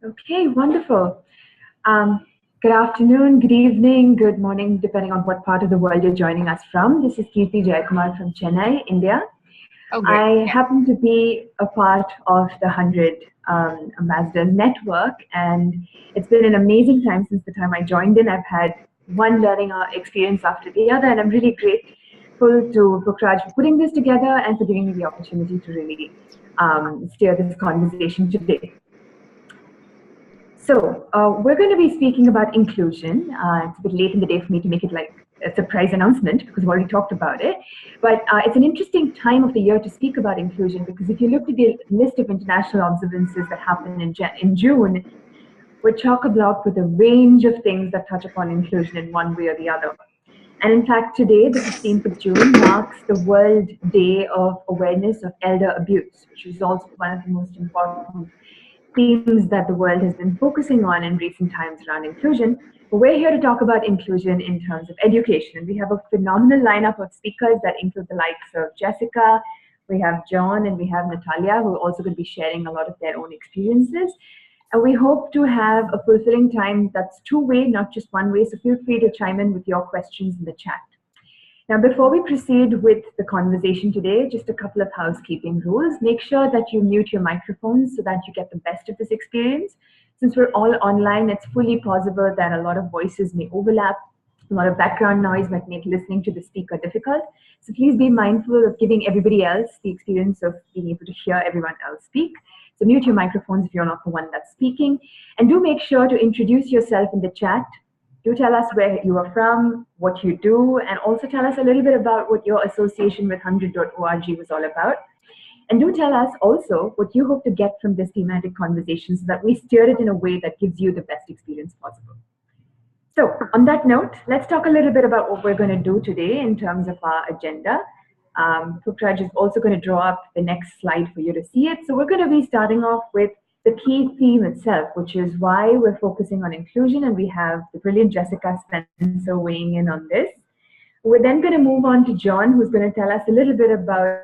Okay, wonderful. Um, Good afternoon, good evening, good morning, depending on what part of the world you're joining us from. This is Kirti Jayakumar from Chennai, India. Oh, great. I happen to be a part of the HundrED Ambassadors network, and it's been an amazing time since the time I joined in. I've had one learning experience after the other, and I'm really grateful to Pukraj for putting this together and for giving me the opportunity to really steer this conversation today. So we're going to be speaking about inclusion. It's a bit late in the day for me to make it like a surprise announcement because we've already talked about it. But it's an interesting time of the year to speak about inclusion because if you look at the list of international observances that happen in June, we're chock-a-block with a range of things that touch upon inclusion in one way or the other. And in fact, today, the 15th of June, marks the World Day of Awareness of Elder Abuse, which is also one of the most important themes that the world has been focusing on in recent times around inclusion. But we're here to talk about inclusion in terms of education. And we have a phenomenal lineup of speakers that include the likes of Jessica, we have John, and we have Natalia, who are also going to be sharing a lot of their own experiences. And we hope to have a fulfilling time that's two-way, not just one way. So feel free to chime in with your questions in the chat. Now, before we proceed with the conversation today, just a couple of housekeeping rules. Make sure that you mute your microphones so that you get the best of this experience. Since we're all online, it's fully possible that a lot of voices may overlap. A lot of background noise might make listening to the speaker difficult. So please be mindful of giving everybody else the experience of being able to hear everyone else speak. So mute your microphones if you're not the one that's speaking. And do make sure to introduce yourself in the chat. Do tell us where you are from, what you do, and also tell us a little bit about what your association with HundrED.org was all about. And do tell us also what you hope to get from this thematic conversation so that we steer it in a way that gives you the best experience possible. So on that note, let's talk a little bit about what we're going to do today in terms of our agenda. Pukraj is also going to draw up the next slide for you to see it. So we're going to be starting off with the key theme itself, which is why we're focusing on inclusion, and we have the brilliant Jessica Spencer weighing in on this. We're then going to move on to John, who's going to tell us a little bit about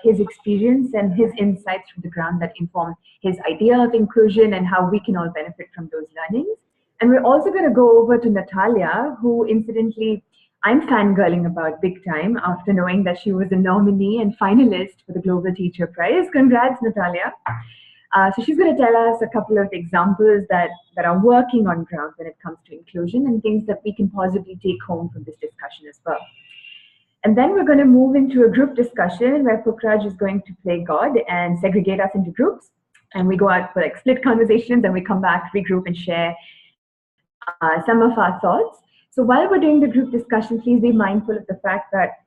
his experience and his insights from the ground that inform his idea of inclusion and how we can all benefit from those learnings. And we're also going to go over to Natalia, who incidentally I'm fangirling about big time after knowing that she was a nominee and finalist for the Global Teacher Prize. Congrats, Natalia. So she's going to tell us a couple of examples that are working on ground when it comes to inclusion and things that we can possibly take home from this discussion as well. And then we're going to move into a group discussion where Pukraj is going to play God and segregate us into groups. And we go out for like split conversations and we come back, regroup and share some of our thoughts. So while we're doing the group discussion, please be mindful of the fact that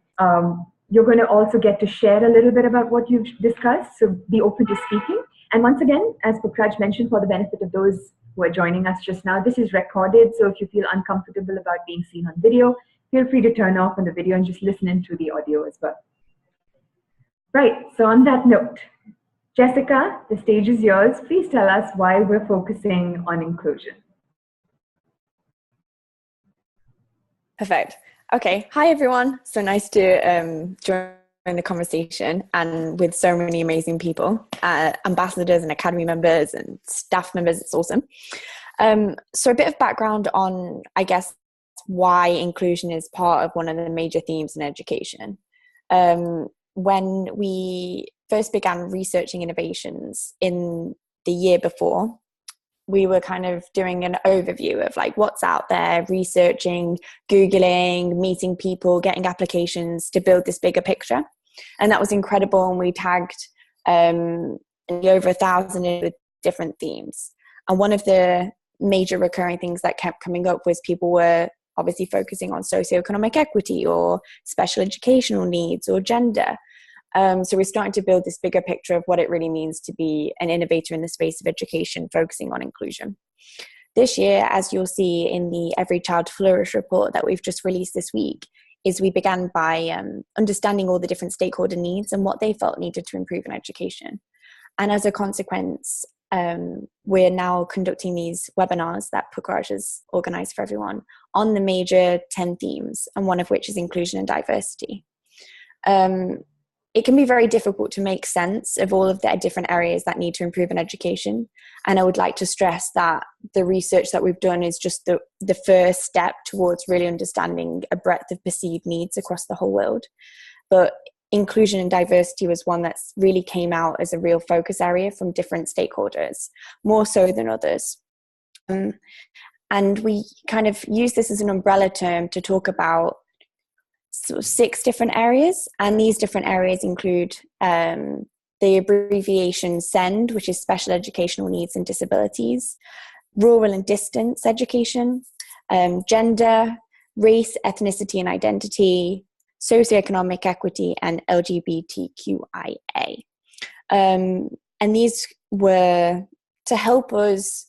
you're going to also get to share a little bit about what you've discussed. So be open to speaking. And once again, as Pukraj mentioned, for the benefit of those who are joining us just now, this is recorded. So if you feel uncomfortable about being seen on video, feel free to turn off on the video and just listen into the audio as well. Right, so on that note, Jessica, the stage is yours. Please tell us why we're focusing on inclusion. Perfect. Okay. Hi, everyone. So nice to join the conversation and with so many amazing people, ambassadors and academy members and staff members. It's awesome. So a bit of background on, I guess, why inclusion is part of one of the major themes in education. When we first began researching innovations in the year before, we were kind of doing an overview of like what's out there, researching, Googling, meeting people, getting applications to build this bigger picture. And that was incredible. And we tagged over 1,000 different themes. And one of the major recurring things that kept coming up was people were obviously focusing on socioeconomic equity or special educational needs or gender. So we're starting to build this bigger picture of what it really means to be an innovator in the space of education, focusing on inclusion. This year, as you'll see in the Every Child Flourish report that we've just released this week, is we began by understanding all the different stakeholder needs and what they felt needed to improve in education. And as a consequence, we're now conducting these webinars that Pukraj has organized for everyone on the major 10 themes, and one of which is inclusion and diversity. it can be very difficult to make sense of all of the different areas that need to improve in education. And I would like to stress that the research that we've done is just the first step towards really understanding a breadth of perceived needs across the whole world. But inclusion and diversity was one that really came out as a real focus area from different stakeholders, more so than others. And we kind of use this as an umbrella term to talk about sort of 6 different areas. And these different areas include the abbreviation SEND, which is Special Educational Needs and Disabilities, Rural and Distance Education, Gender, Race, Ethnicity and Identity, Socioeconomic Equity, and LGBTQIA. And these were to help us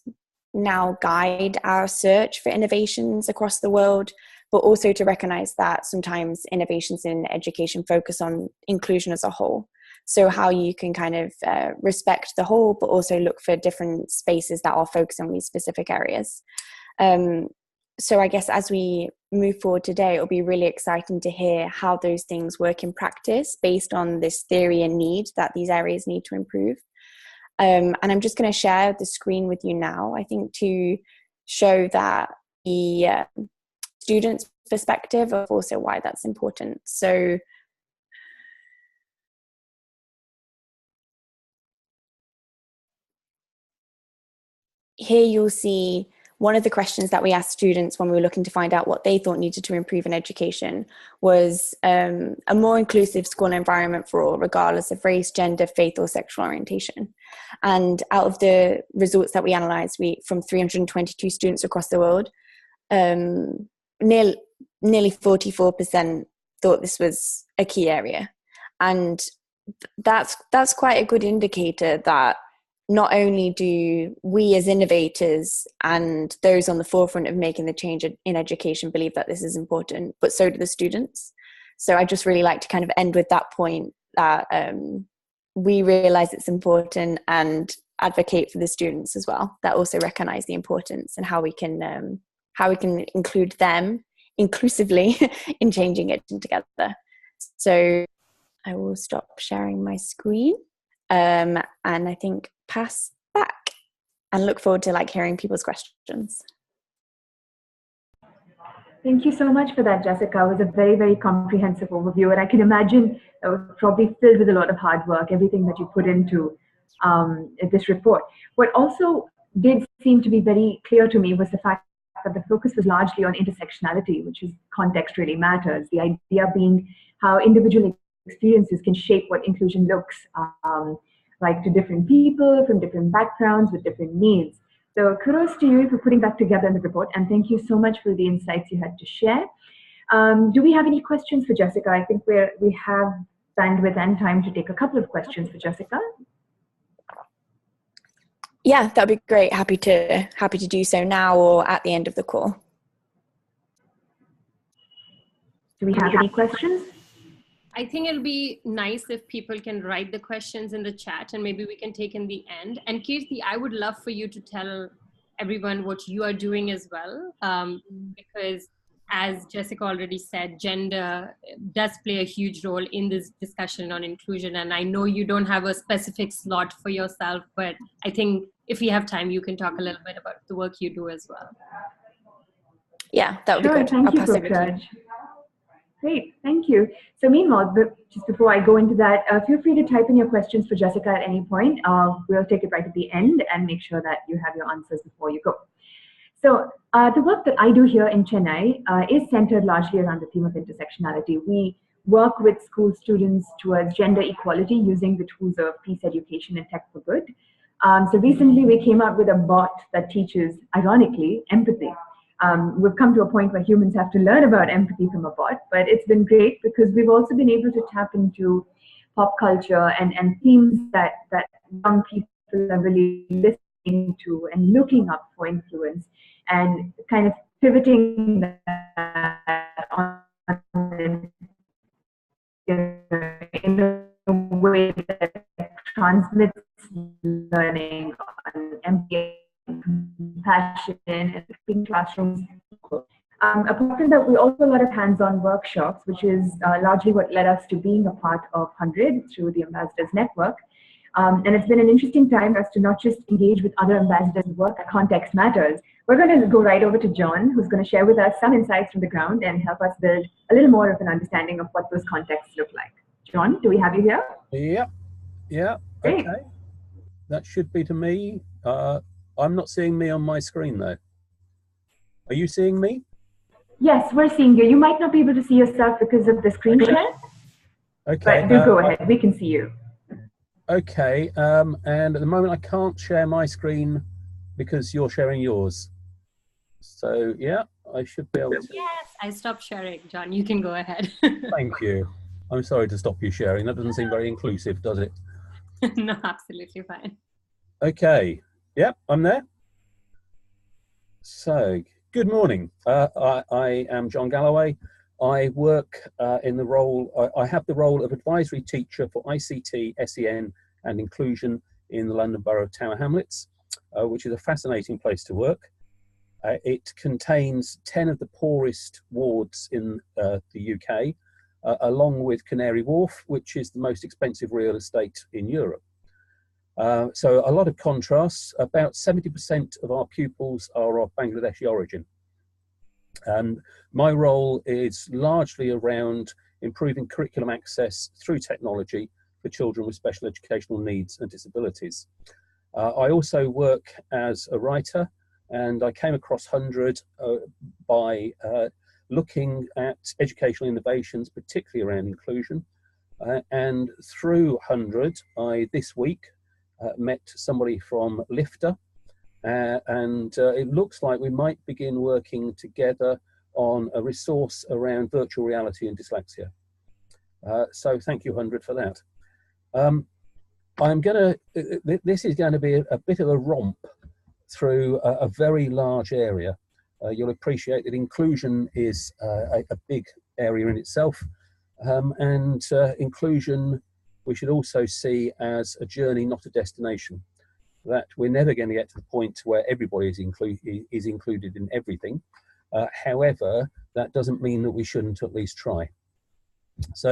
now guide our search for innovations across the world, but also to recognize that sometimes innovations in education focus on inclusion as a whole. So how you can kind of respect the whole, but also look for different spaces that are focused on these specific areas. So I guess as we move forward today, it'll be really exciting to hear how those things work in practice based on this theory and need that these areas need to improve. And I'm just going to share the screen with you now, I think, to show that the students' perspective of also why that's important. So here you'll see one of the questions that we asked students when we were looking to find out what they thought needed to improve in education was a more inclusive school environment for all, regardless of race, gender, faith, or sexual orientation. And out of the results that we analysed, from 322 students across the world, nearly 44% thought this was a key area. And that's quite a good indicator that not only do we as innovators and those on the forefront of making the change in education believe that this is important, but so do the students. So I just really like to kind of end with that point, that we realize it's important and advocate for the students as well, that also recognize the importance and how we can include them inclusively in changing it together. So I will stop sharing my screen and I think pass back and look forward to hearing people's questions. Thank you so much for that, Jessica. It was a very, very comprehensive overview, and I can imagine it was probably filled with a lot of hard work, everything that you put into this report. What also did seem to be very clear to me was the fact that the focus was largely on intersectionality, which is context really matters. The idea being how individual experiences can shape what inclusion looks like to different people from different backgrounds with different needs. So kudos to you for putting that together in the report, and thank you so much for the insights you had to share. Do we have any questions for Jessica? I think we have bandwidth and time to take a couple of questions for Jessica. Yeah, that'd be great. Happy to do so now or at the end of the call. Do we have any questions? I think it'll be nice if people can write the questions in the chat and maybe we can take in the end. And Kirti, I would love for you to tell everyone what you are doing as well, because as Jessica already said, gender does play a huge role in this discussion on inclusion. And I know you don't have a specific slot for yourself, but I think if we have time, you can talk a little bit about the work you do as well. Yeah, that would be good. Thank you, Raj. Great, thank you. So meanwhile, just before I go into that, feel free to type in your questions for Jessica at any point. We'll take it right at the end and make sure that you have your answers before you go. So the work that I do here in Chennai is centered largely around the theme of intersectionality. We work with school students towards gender equality using the tools of peace education and tech for good. So recently we came out with a bot that teaches, ironically, empathy. We've come to a point where humans have to learn about empathy from a bot, but it's been great because we've also been able to tap into pop culture and themes that young people are really listening to and looking up for influence and kind of pivoting that on in a way that transmits learning on empathy, compassion, and in classrooms Apart from that, we also a lot of hands-on workshops, which is largely what led us to being a part of HundrED through the Ambassadors Network. And it's been an interesting time as to not just engage with other ambassadors and work, context matters. We're going to go right over to John, who's going to share with us some insights from the ground and help us build a little more of an understanding of what those contexts look like. John, do we have you here? Yeah, Great. okay. That should be to me. I'm not seeing me on my screen though. Are you seeing me? Yes, we're seeing you. You might not be able to see yourself because of the screen share. Okay. But do go ahead. We can see you. Okay. And at the moment I can't share my screen because you're sharing yours. So yeah, I should be able to. Yes, I stopped sharing. John, you can go ahead. Thank you. I'm sorry to stop you sharing. That doesn't seem very inclusive, does it? No, absolutely fine. Okay. Yep, I'm there. So, good morning. I am John Galloway. I work in the role, I have the role of advisory teacher for ICT, SEN and inclusion in the London Borough of Tower Hamlets, which is a fascinating place to work. It contains 10 of the poorest wards in the UK, along with Canary Wharf, which is the most expensive real estate in Europe. So a lot of contrasts. About 70% of our pupils are of Bangladeshi origin. And my role is largely around improving curriculum access through technology for children with special educational needs and disabilities. I also work as a writer, and I came across HundrED by looking at educational innovations, particularly around inclusion. And through HundrED, I this week met somebody from Lifter, and it looks like we might begin working together on a resource around virtual reality and dyslexia. So thank you, HundrED, for that. This is going to be a bit of a romp through a very large area. You'll appreciate that inclusion is a big area in itself, and inclusion we should also see as a journey, not a destination. That we're never going to get to the point where everybody is included in everything. However, that doesn't mean that we shouldn't at least try. So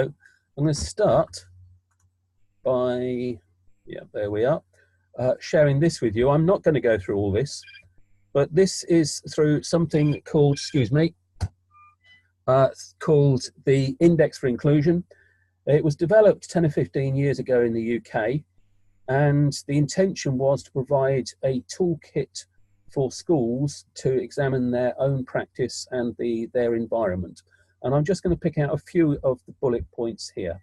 I'm going to start by, yeah, there we are, sharing this with you. I'm not going to go through all this, but this is through something called, called the Index for Inclusion. It was developed 10 or 15 years ago in the UK, and the intention was to provide a toolkit for schools to examine their own practice and their environment. And I'm just going to pick out a few of the bullet points here.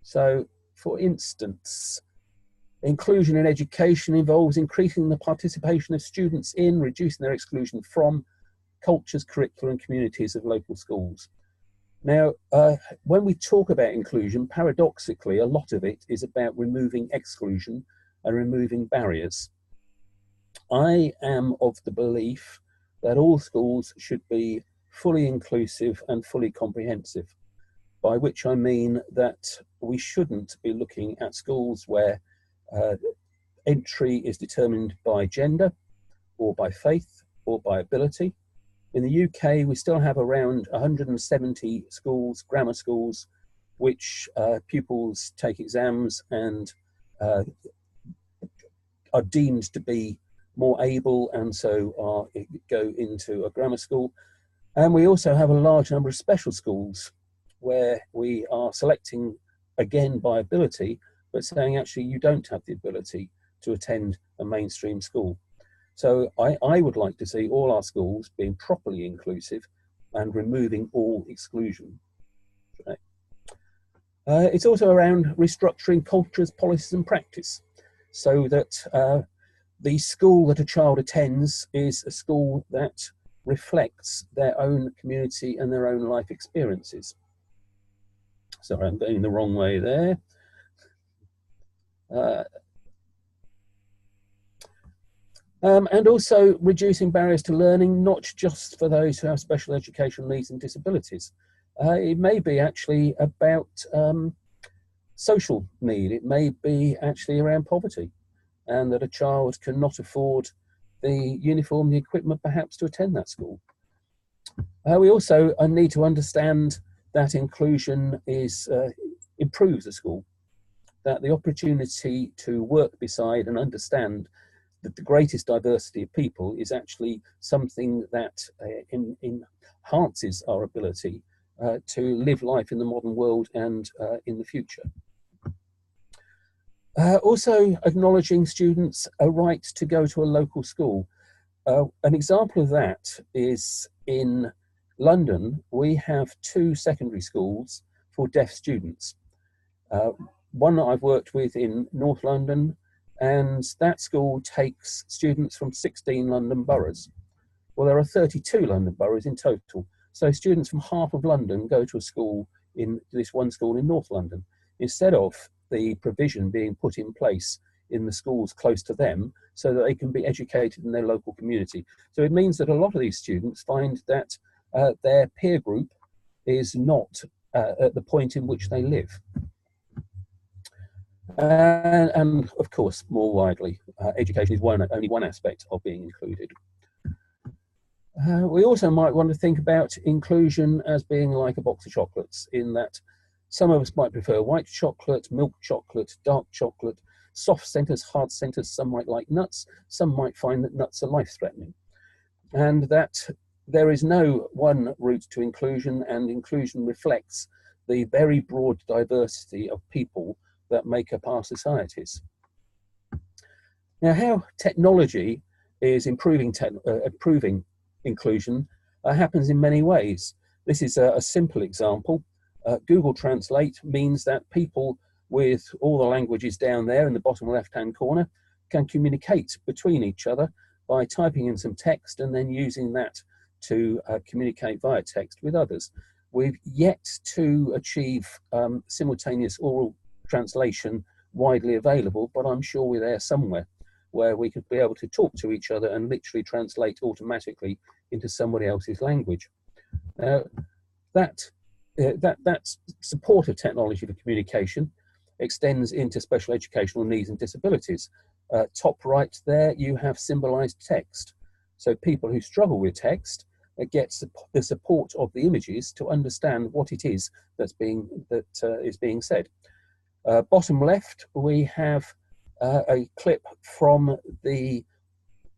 So, for instance, inclusion in education involves increasing the participation of students in, reducing their exclusion from, cultures, curricula and communities of local schools. Now, when we talk about inclusion, paradoxically, a lot of it is about removing exclusion and removing barriers. I am of the belief that all schools should be fully inclusive and fully comprehensive, by which I mean that we shouldn't be looking at schools where entry is determined by gender or by faith or by ability. In the UK, we still have around 170 schools, grammar schools, which pupils take exams and are deemed to be more able, and so go into a grammar school. And we also have a large number of special schools where we are selecting, again, by ability, but saying actually you don't have the ability to attend a mainstream school. So I would like to see all our schools being properly inclusive and removing all exclusion. Okay. It's also around restructuring cultures, policies and practice, so that the school that a child attends is a school that reflects their own community and their own life experiences. Sorry, I'm going the wrong way there. And also reducing barriers to learning, not just for those who have special educational needs and disabilities. It may be actually about social need. It may be actually around poverty, and that a child cannot afford the uniform, the equipment perhaps to attend that school. We also need to understand that inclusion improves the school, that the opportunity to work beside and understand that the greatest diversity of people is actually something that enhances our ability to live life in the modern world and in the future. Also acknowledging students a right to go to a local school. An example of that is in London. We have 2 secondary schools for deaf students. One that I've worked with in North London, and that school takes students from 16 London boroughs. Well, there are 32 London boroughs in total. So students from half of London go to a school in this one school in North London, instead of the provision being put in place in the schools close to them so that they can be educated in their local community. So it means that a lot of these students find that their peer group is not at the point in which they live. And of course, more widely, education is only one aspect of being included. We also might want to think about inclusion as being like a box of chocolates, in that some of us might prefer white chocolate, milk chocolate, dark chocolate, soft centers, hard centers. Some might like nuts. Some might find that nuts are life-threatening. And that there is no one route to inclusion, and inclusion reflects the very broad diversity of people that make up our societies. Now, how technology is improving inclusion happens in many ways. This is a simple example. Google Translate means that people with all the languages down there in the bottom left-hand corner can communicate between each other by typing in some text and then using that to communicate via text with others. We've yet to achieve simultaneous oral translation widely available, but I'm sure we're there somewhere where we could be able to talk to each other and literally translate automatically into somebody else's language. That support of technology for communication extends into special educational needs and disabilities. Top right there, you have symbolized text. So people who struggle with text get the support of the images to understand what it is is being said. Bottom left, we have a clip from the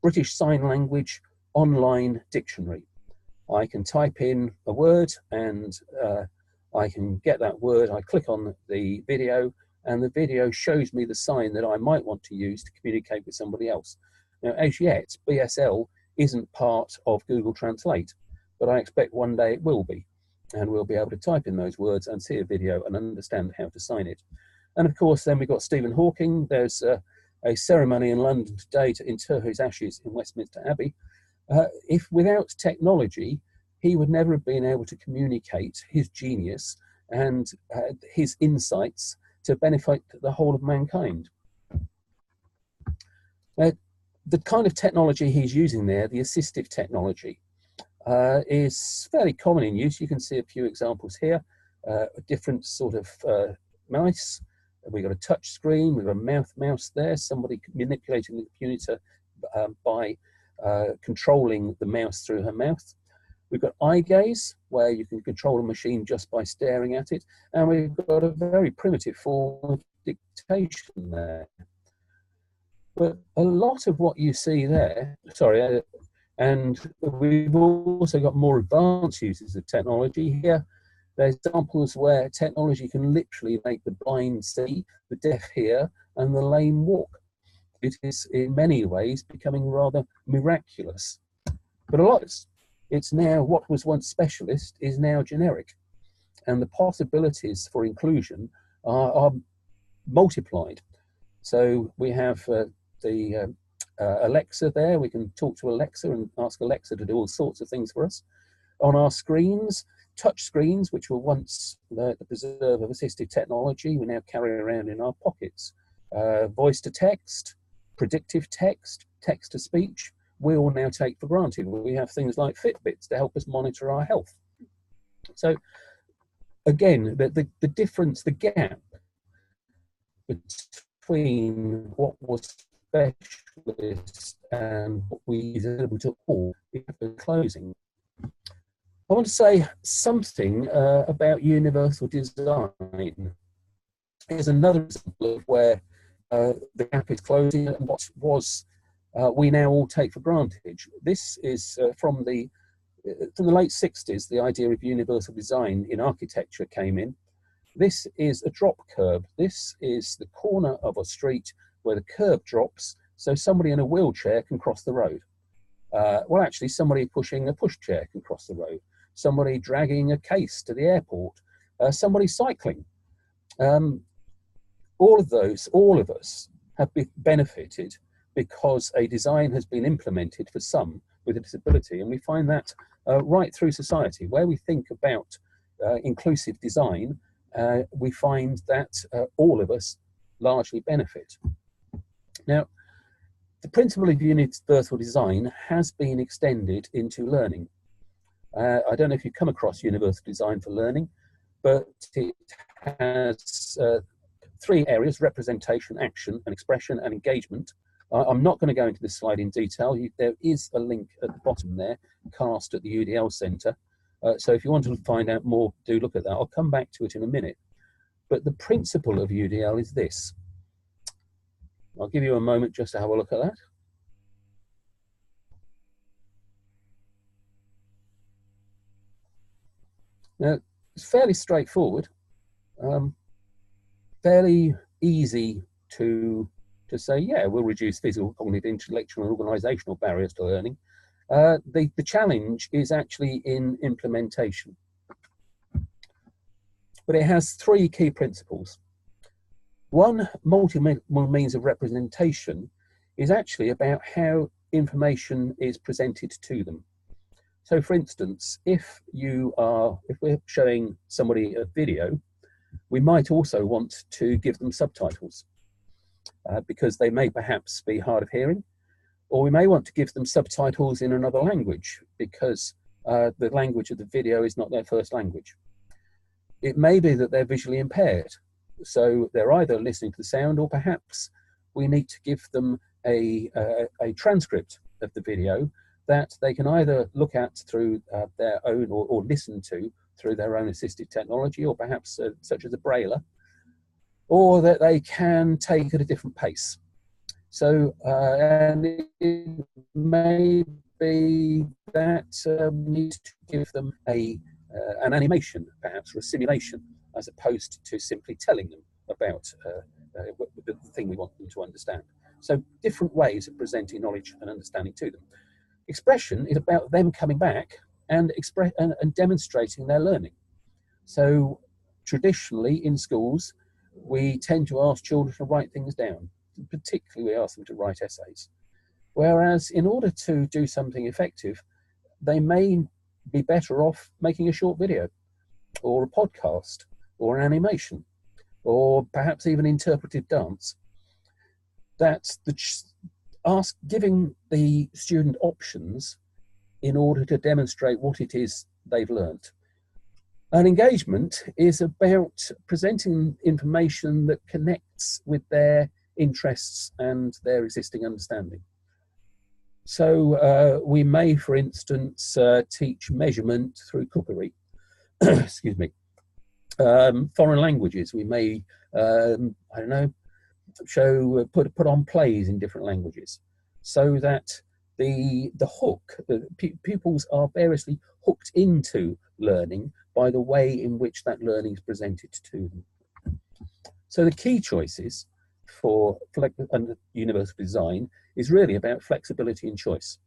British Sign Language online dictionary. I can type in a word and I can get that word. I click on the video and the video shows me the sign that I might want to use to communicate with somebody else. Now, as yet, BSL isn't part of Google Translate, but I expect one day it will be, and we'll be able to type in those words and see a video and understand how to sign it. And of course, then we've got Stephen Hawking. There's a ceremony in London today to inter his ashes in Westminster Abbey. If without technology, he would never have been able to communicate his genius and his insights to benefit the whole of mankind. The kind of technology he's using there, the assistive technology, is fairly common in use. You can see a few examples here. A different sort of mouse. We've got a touch screen, we've got a mouse there, somebody manipulating the computer by controlling the mouse through her mouth. We've got eye gaze, where you can control a machine just by staring at it. And we've got a very primitive form of dictation there. But a lot of what you see there, and we've also got more advanced uses of technology here. There's examples where technology can literally make the blind see, the deaf hear, and the lame walk. It is in many ways becoming rather miraculous. But a lot, it's now what was once specialist is now generic. And the possibilities for inclusion are multiplied. So we have the Alexa there. We can talk to Alexa and ask Alexa to do all sorts of things for us. On our screens, touch screens, which were once the preserve of assistive technology, we now carry around in our pockets. Voice to text, predictive text, text to speech, we all now take for granted. We have things like Fitbits to help us monitor our health. So again, the difference, the gap between what was specialist and what we are able to all is closing. I want to say something about universal design. Here's another example of where the gap is closing and what was we now all take for granted. This is from the late 60s. The idea of universal design in architecture came in. This is a drop curb. This is the corner of a street where the curb drops so somebody in a wheelchair can cross the road. Well, actually, somebody pushing a pushchair can cross the road. Somebody dragging a case to the airport. Somebody cycling. All of us have benefited because a design has been implemented for some with a disability, and we find that right through society. Where we think about inclusive design, we find that all of us largely benefit. Now, the principle of universal design has been extended into learning. I don't know if you've come across universal design for learning, but it has 3 areas: representation, action, and expression and engagement. I'm not going to go into this slide in detail. There is a link at the bottom there, cast at the UDL Centre. So if you want to find out more, do look at that. I'll come back to it in a minute. But the principle of UDL is this. I'll give you a moment just to have a look at that. Now, it's fairly straightforward, fairly easy to say, yeah, we'll reduce physical, cognitive, intellectual and organisational barriers to learning. The challenge is actually in implementation. But it has 3 key principles. One, multiple means of representation is actually about how information is presented to them. So for instance, if we're showing somebody a video, we might also want to give them subtitles because they may perhaps be hard of hearing, or we may want to give them subtitles in another language because the language of the video is not their first language. It may be that they're visually impaired, so they're either listening to the sound, or perhaps we need to give them a transcript of the video that they can either look at through their own or listen to through their own assistive technology, or perhaps such as a brailler, or that they can take at a different pace. So, and it may be that we need to give them an animation, perhaps, or a simulation, as opposed to simply telling them about the thing we want them to understand. So different ways of presenting knowledge and understanding to them. Expression is about them coming back and demonstrating their learning. So traditionally in schools, we tend to ask children to write things down. Particularly, we ask them to write essays. Whereas in order to do something effective, they may be better off making a short video, or a podcast, or an animation, or perhaps even interpretive dance. That's giving the student options in order to demonstrate what it is they've learnt. And engagement is about presenting information that connects with their interests and their existing understanding. So we may, for instance, teach measurement through cookery. Excuse me. Foreign languages. We may, I don't know, put on plays in different languages, so that the hook, pupils are variously hooked into learning by the way in which that learning is presented to them. So the key choices for universal design is really about flexibility and choice.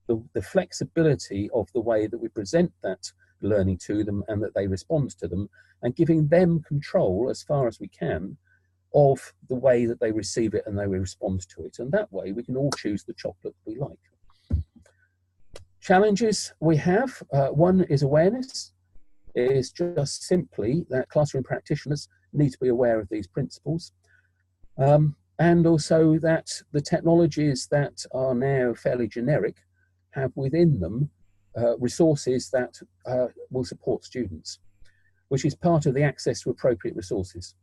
The flexibility of the way that we present that learning to them and that they respond to them, and giving them control as far as we can of the way that they receive it and they respond to it. And that way we can all choose the chocolate we like. Challenges we have, one is awareness. It is just simply that classroom practitioners need to be aware of these principles. And also that the technologies that are now fairly generic have within them resources that will support students, which is part of the access to appropriate resources.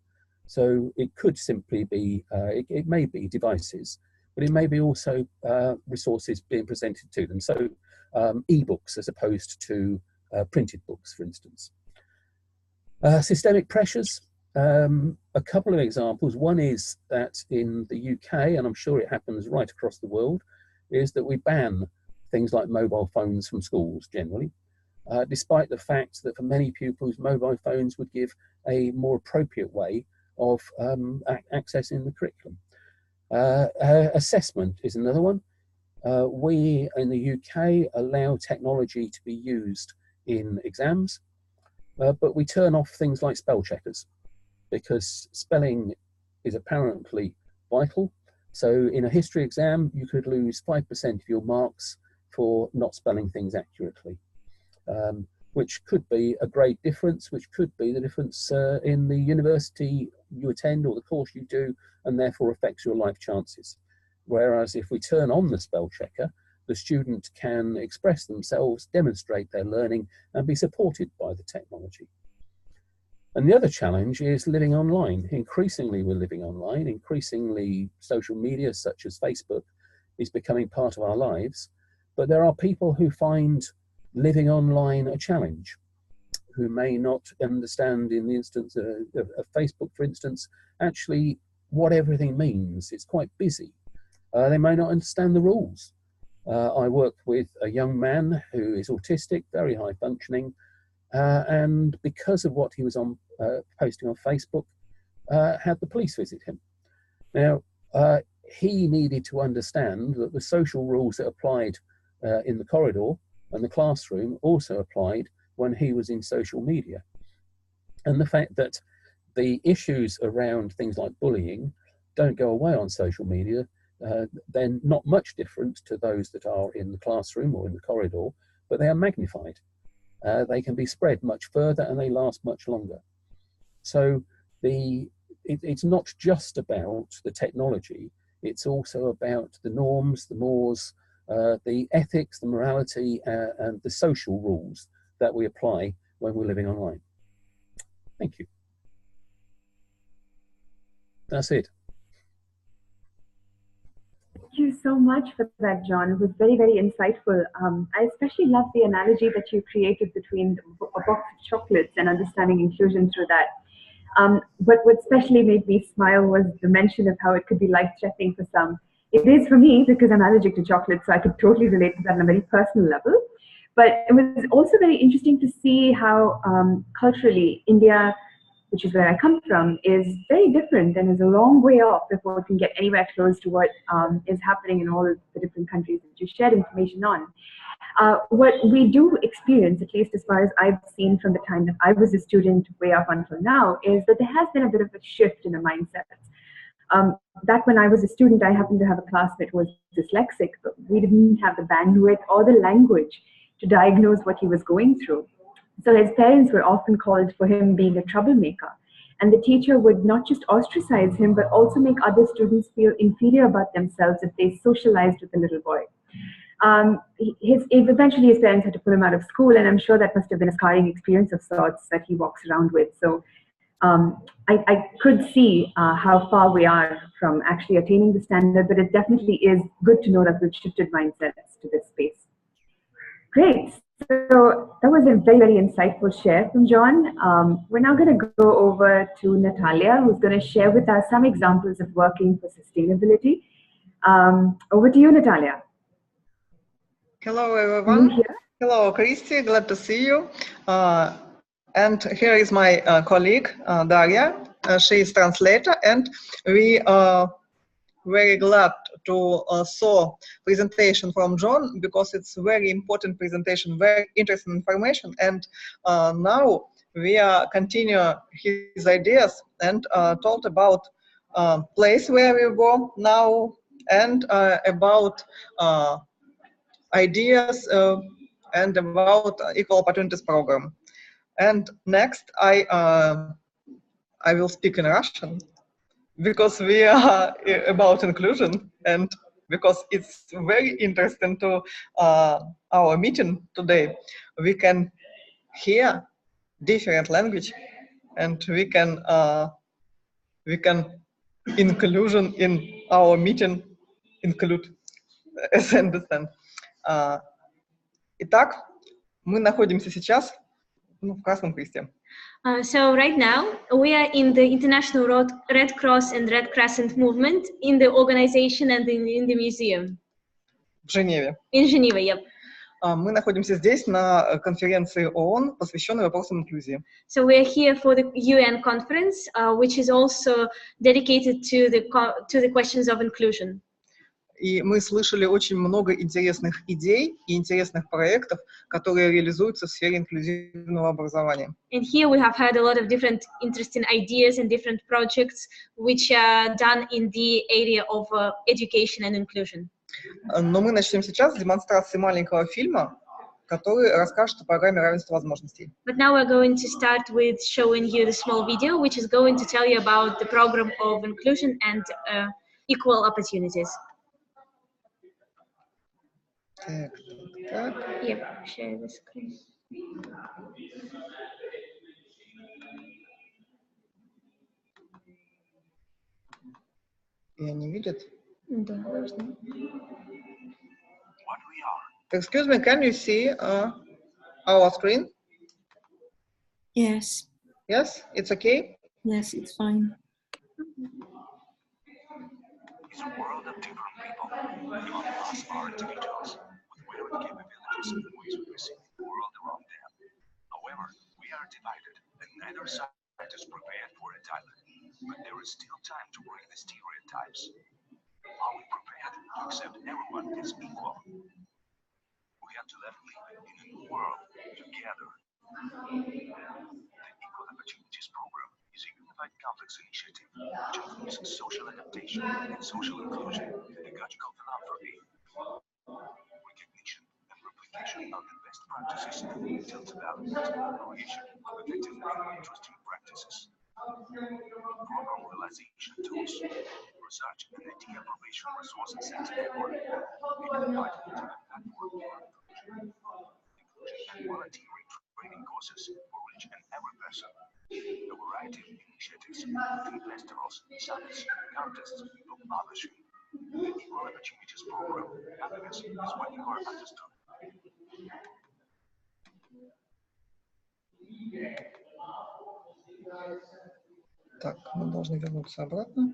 So it could simply be, it may be devices, but it may be also resources being presented to them. So e-books as opposed to printed books, for instance. Systemic pressures, a couple of examples. One is that in the UK, and I'm sure it happens right across the world, is that we ban things like mobile phones from schools generally, despite the fact that for many pupils, mobile phones would give a more appropriate way of accessing the curriculum. Assessment is another one. We in the UK allow technology to be used in exams, but we turn off things like spell checkers because spelling is apparently vital. So in a history exam, you could lose 5% of your marks for not spelling things accurately, which could be a great difference, which could be the difference in the university you attend or the course you do, and therefore affects your life chances. Whereas if we turn on the spell checker, the student can express themselves, demonstrate their learning, and be supported by the technology. And the other challenge is living online. Increasingly, we're living online. Increasingly, social media such as Facebook is becoming part of our lives. But there are people who find living online a challenge, who may not understand, in the instance of Facebook, for instance, actually what everything means. It's quite busy. They may not understand the rules. I work with a young man who is autistic, very high functioning, and because of what he was posting on Facebook, had the police visit him. Now, he needed to understand that the social rules that applied in the corridor and the classroom also applied when he was in social media. And the fact that the issues around things like bullying don't go away on social media, they're not much different to those that are in the classroom or in the corridor, but they are magnified. They can be spread much further and they last much longer. So it's not just about the technology, it's also about the norms, the mores, the ethics, the morality, and the social rules that we apply when we're living online. Thank you. That's it. Thank you so much for that, John. It was very, very insightful. I especially love the analogy that you created between a box of chocolates and understanding inclusion through that. But what especially made me smile was the mention of how it could be life-threatening for some. It is for me because I'm allergic to chocolate, so I could totally relate to that on a very personal level. But it was also very interesting to see how culturally India, which is where I come from, is very different and is a long way off before it can get anywhere close to what is happening in all of the different countries that you shared information on. What we do experience, at least as far as I've seen from the time that I was a student way up until now, is that there has been a bit of a shift in the mindset. Back when I was a student, I happened to have a classmate who was dyslexic, but we didn't have the bandwidth or the language to diagnose what he was going through. So his parents were often called for him being a troublemaker. And the teacher would not just ostracize him, but also make other students feel inferior about themselves if they socialized with the little boy. Eventually his parents had to put him out of school, and I'm sure that must have been a scarring experience of sorts that he walks around with. So I could see how far we are from actually attaining the standard, but it definitely is good to know that we've shifted mindsets to this space. Great. So that was a very, very insightful share from John. We're now going to go over to Natalia, who's going to share with us some examples of working for sustainability. Over to you, Natalia. Hello, everyone. Hello, Christy. Glad to see you. And here is my colleague, Daria. She is translator, and we are very glad to saw presentation from John, because it's very important presentation, very interesting information. And now we are continue his ideas and talk about place where we go now, and about ideas and about Equal Opportunities Program. And next, I will speak in Russian, because we are about inclusion, and because it's very interesting to our meeting today. We can hear different language, and we can inclusion in our meeting include, as I understand. Итак, Мы находимся сейчас в Красном Кресте. So right now, we are in the International Red Cross and Red Crescent movement in the organization and in the museum. В Женеве. In Geneva, yep. Мы находимся здесь на конференции ООН, посвященной вопросам инклюзии. So we are here for the UN conference, which is also dedicated to the questions of inclusion. И мы слышали очень много интересных идей и интересных проектов, которые реализуются в сфере инклюзивного образования. And here we have heard a lot of different interesting ideas and different projects which are done in the area of education and inclusion. Но мы начнем сейчас с демонстрации маленького фильма, который расскажет о программе равенства возможностей. But now we're going to start with showing you the small video, which is going to tell you about the program of inclusion and equal opportunities. Так. Yep, share the screen. И они видят? Да, должны. Excuse me, can you see our screen? Yes. Yes, it's okay? Yes, it's fine. It's a world of different people. None of us are individuals with varying capabilities and ways of perceiving the world around them. However, we are divided, and neither side is prepared for a dialogue. But there is still time to break the stereotypes. Are we prepared to accept everyone as equal? We have to live in a new world together. The Equal Opportunities Program is a unified complex initiative which includes social adaptation and social inclusion, pedagogical philanthropy, recognition and replication of the best practices, detailed development, creation of effective and interesting practices, program realization tools, research and idea probation resources center for a unified ultimate platform for inclusion and volunteering training courses for each and every person. A variety of initiatives, including festivals, summits, contests, book publishing. The Equal Opportunities Program, happiness is when you are understood. Так, мы должны вернуться обратно.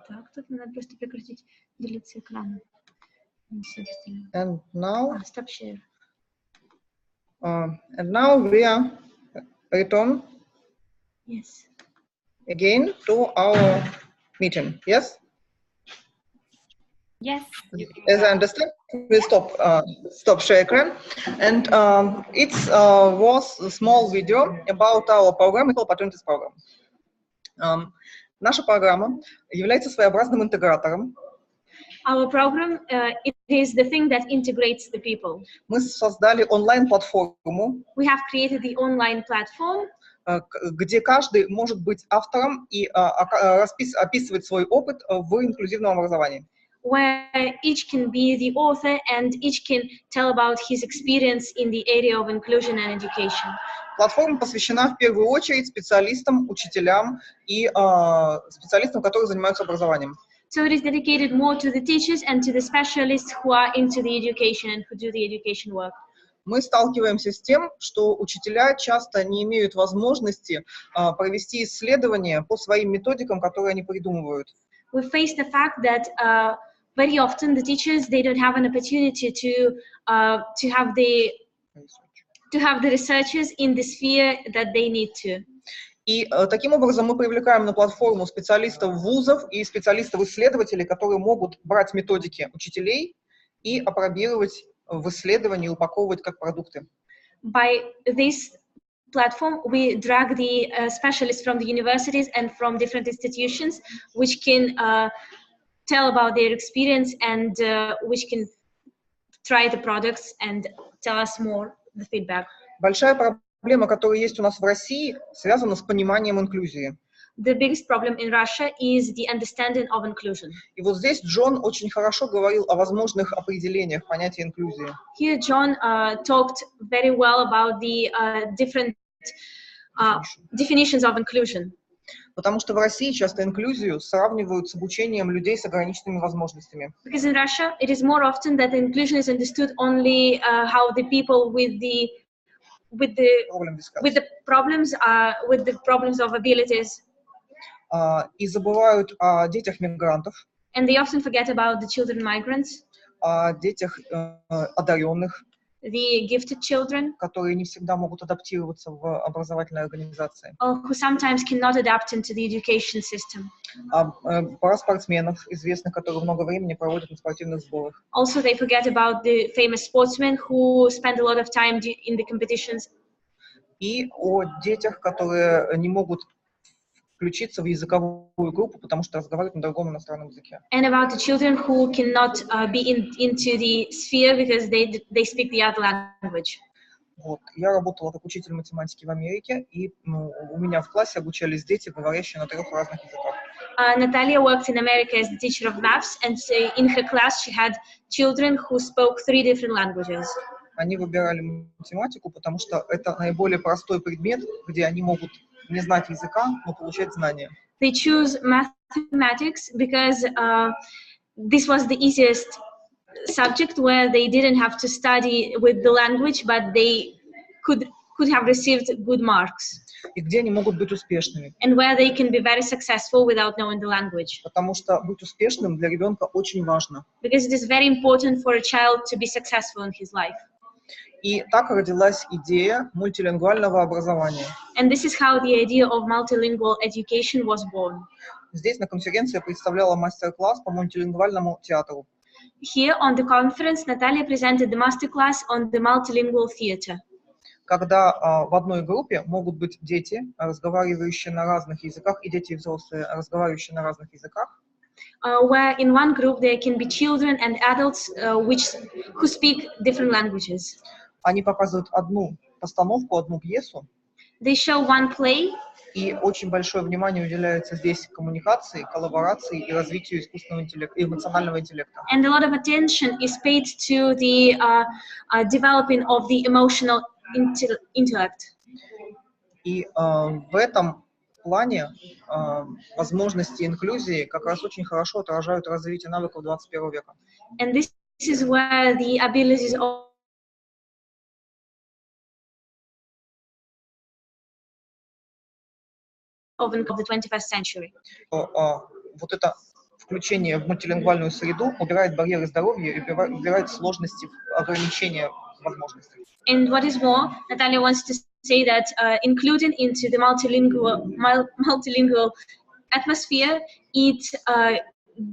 Так, тут надо просто прекратить делиться экраном. And now, Stop share. and now we are return Yes. again to our meeting. Yes? Yes. As I understand, we stop share screen, and it was a small video about our program, Equal Opportunities Program. Наша программа является своеобразным интегратором. Our program, it is the thing that integrates the people. Мы создали онлайн-платформу, We have created the online platform где каждый может быть автором и описывать свой опыт в инклюзивном образовании. where each can be the author and each can tell about his experience in the area of inclusion and education. Платформа посвящена в первую очередь специалистам, учителям и специалистам, которые занимаются образованием. So it is dedicated more to the teachers and to the specialists who are into the education and who do the education work. Мы сталкиваемся с тем, что учителя часто не имеют возможности провести исследования по своим методикам, которые они придумывают. We face the fact that very often the teachers, they don't have an opportunity to have the researchers in the sphere that they need to. И таким образом мы привлекаем на платформу специалистов вузов и специалистов-исследователей, которые могут брать методики учителей и апробировать в исследовании, упаковывать как продукты. By this platform, we drag the specialists from the universities and from different institutions, which can tell about their experience and which can try the products and tell us more the feedback. Большая проблема, которая есть у нас в России, связана с пониманием инклюзии. The biggest problem in Russia is the understanding of inclusion. И вот здесь Джон очень хорошо говорил о возможных определениях понятия инклюзии. Here, John talked very well about the different definitions of inclusion. Потому что в России часто инклюзию сравнивают с обучением людей с ограниченными возможностями. Because in Russia, it is more often that inclusion is understood only how the people with the problems of abilities. И забывают о детях мигрантов, And they often forget about the children migrants, о детях одаренных, the gifted children, которые не всегда могут адаптироваться в образовательной организации. or who sometimes cannot adapt into the education system. Пара спортсменов известных, которые много времени проводят на спортивных сборах. Also, they forget about the famous sportsmen who spend a lot of time in the competitions. И о детях, которые не могут включиться в языковую группу, потому что разговаривают на другом иностранном языке. And about the children who cannot be into the sphere because they speak the other language. Вот. Я работала как учитель математики в Америке, и у меня в классе обучались дети, говорящие на 3 разных языках. Natalia worked in America as the teacher of maths, and in her class she had children who spoke 3 different languages. Они выбирали математику, потому что это наиболее простой предмет, где они могут не знать языка, но получать знания. They choose mathematics because this was the easiest subject where they didn't have to study with the language, but they could have received good marks. И где они могут быть успешными. And where they can be very successful without knowing the language. Потому что быть успешным для ребенка очень важно. Because it is very important for a child to be successful in his life. И так родилась идея мультилингвального образования. And this is how the idea of multilingual education was born. Здесь на конференции я представляла мастер-класс по мультилингвальному театру. Here on the conference, Natalia presented the masterclass on the multilingual theater. Когда в одной группе могут быть дети, разговаривающие на разных языках, и дети и взрослые, разговаривающие на разных языках. Where in one group there can be children and adults who speak different languages. Они показывают одну постановку, одну пьесу. They show one play. И очень большое внимание уделяется здесь коммуникации, коллаборации и развитию искусственного интеллекта, эмоционального интеллекта. And a lot of attention is paid to the developing of the emotional intellect. И в этом плане возможности инклюзии как раз очень хорошо отражают развитие навыков 21 века. And this is where the abilities of the 21st century. Вот это включение в мультилингвальную среду убирает барьеры здоровья и убирает сложности, ограничения возможностей. And what is more, Natalia wants to say that including into the multilingual atmosphere, it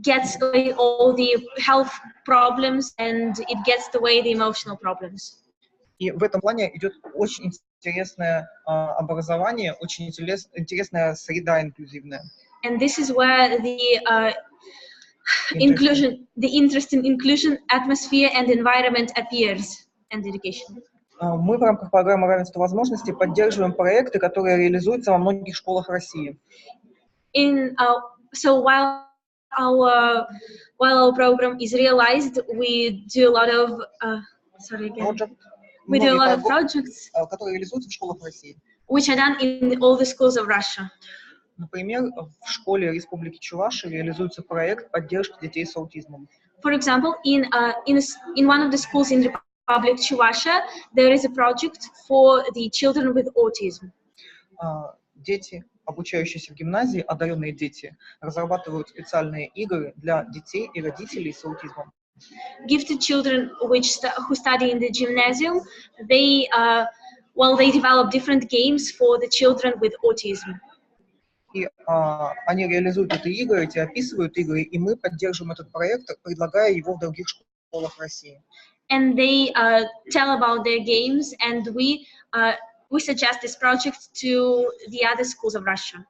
gets away all the health problems and it gets away the emotional problems. И в этом плане идет очень интересное образование, очень интересная среда инклюзивная. And this is where the inclusion, the interest in inclusion, atmosphere and environment appears and education. Мы в рамках программы равенства возможностей поддерживаем проекты, которые реализуются во многих школах России. So while our program is realized, we do a lot of we do a lot of projects, которые реализуются в школах России. Which are done in all the schools of Russia. Например, в школе Республики Чувашия реализуется проект поддержки детей с аутизмом. For example, in one of the schools in Republic Chuvasha, there is a project for the children with autism. Дети, обучающиеся в гимназии, одаренные дети, разрабатывают специальные игры для детей и родителей с аутизмом. Gifted children who study in the gymnasium, they develop different games for the children with autism. И они реализуют эти игры, описывают игры, и мы поддерживаем этот проект, предлагая его в других школах России. And they tell about their games, and we suggest this project to the other schools of Russia.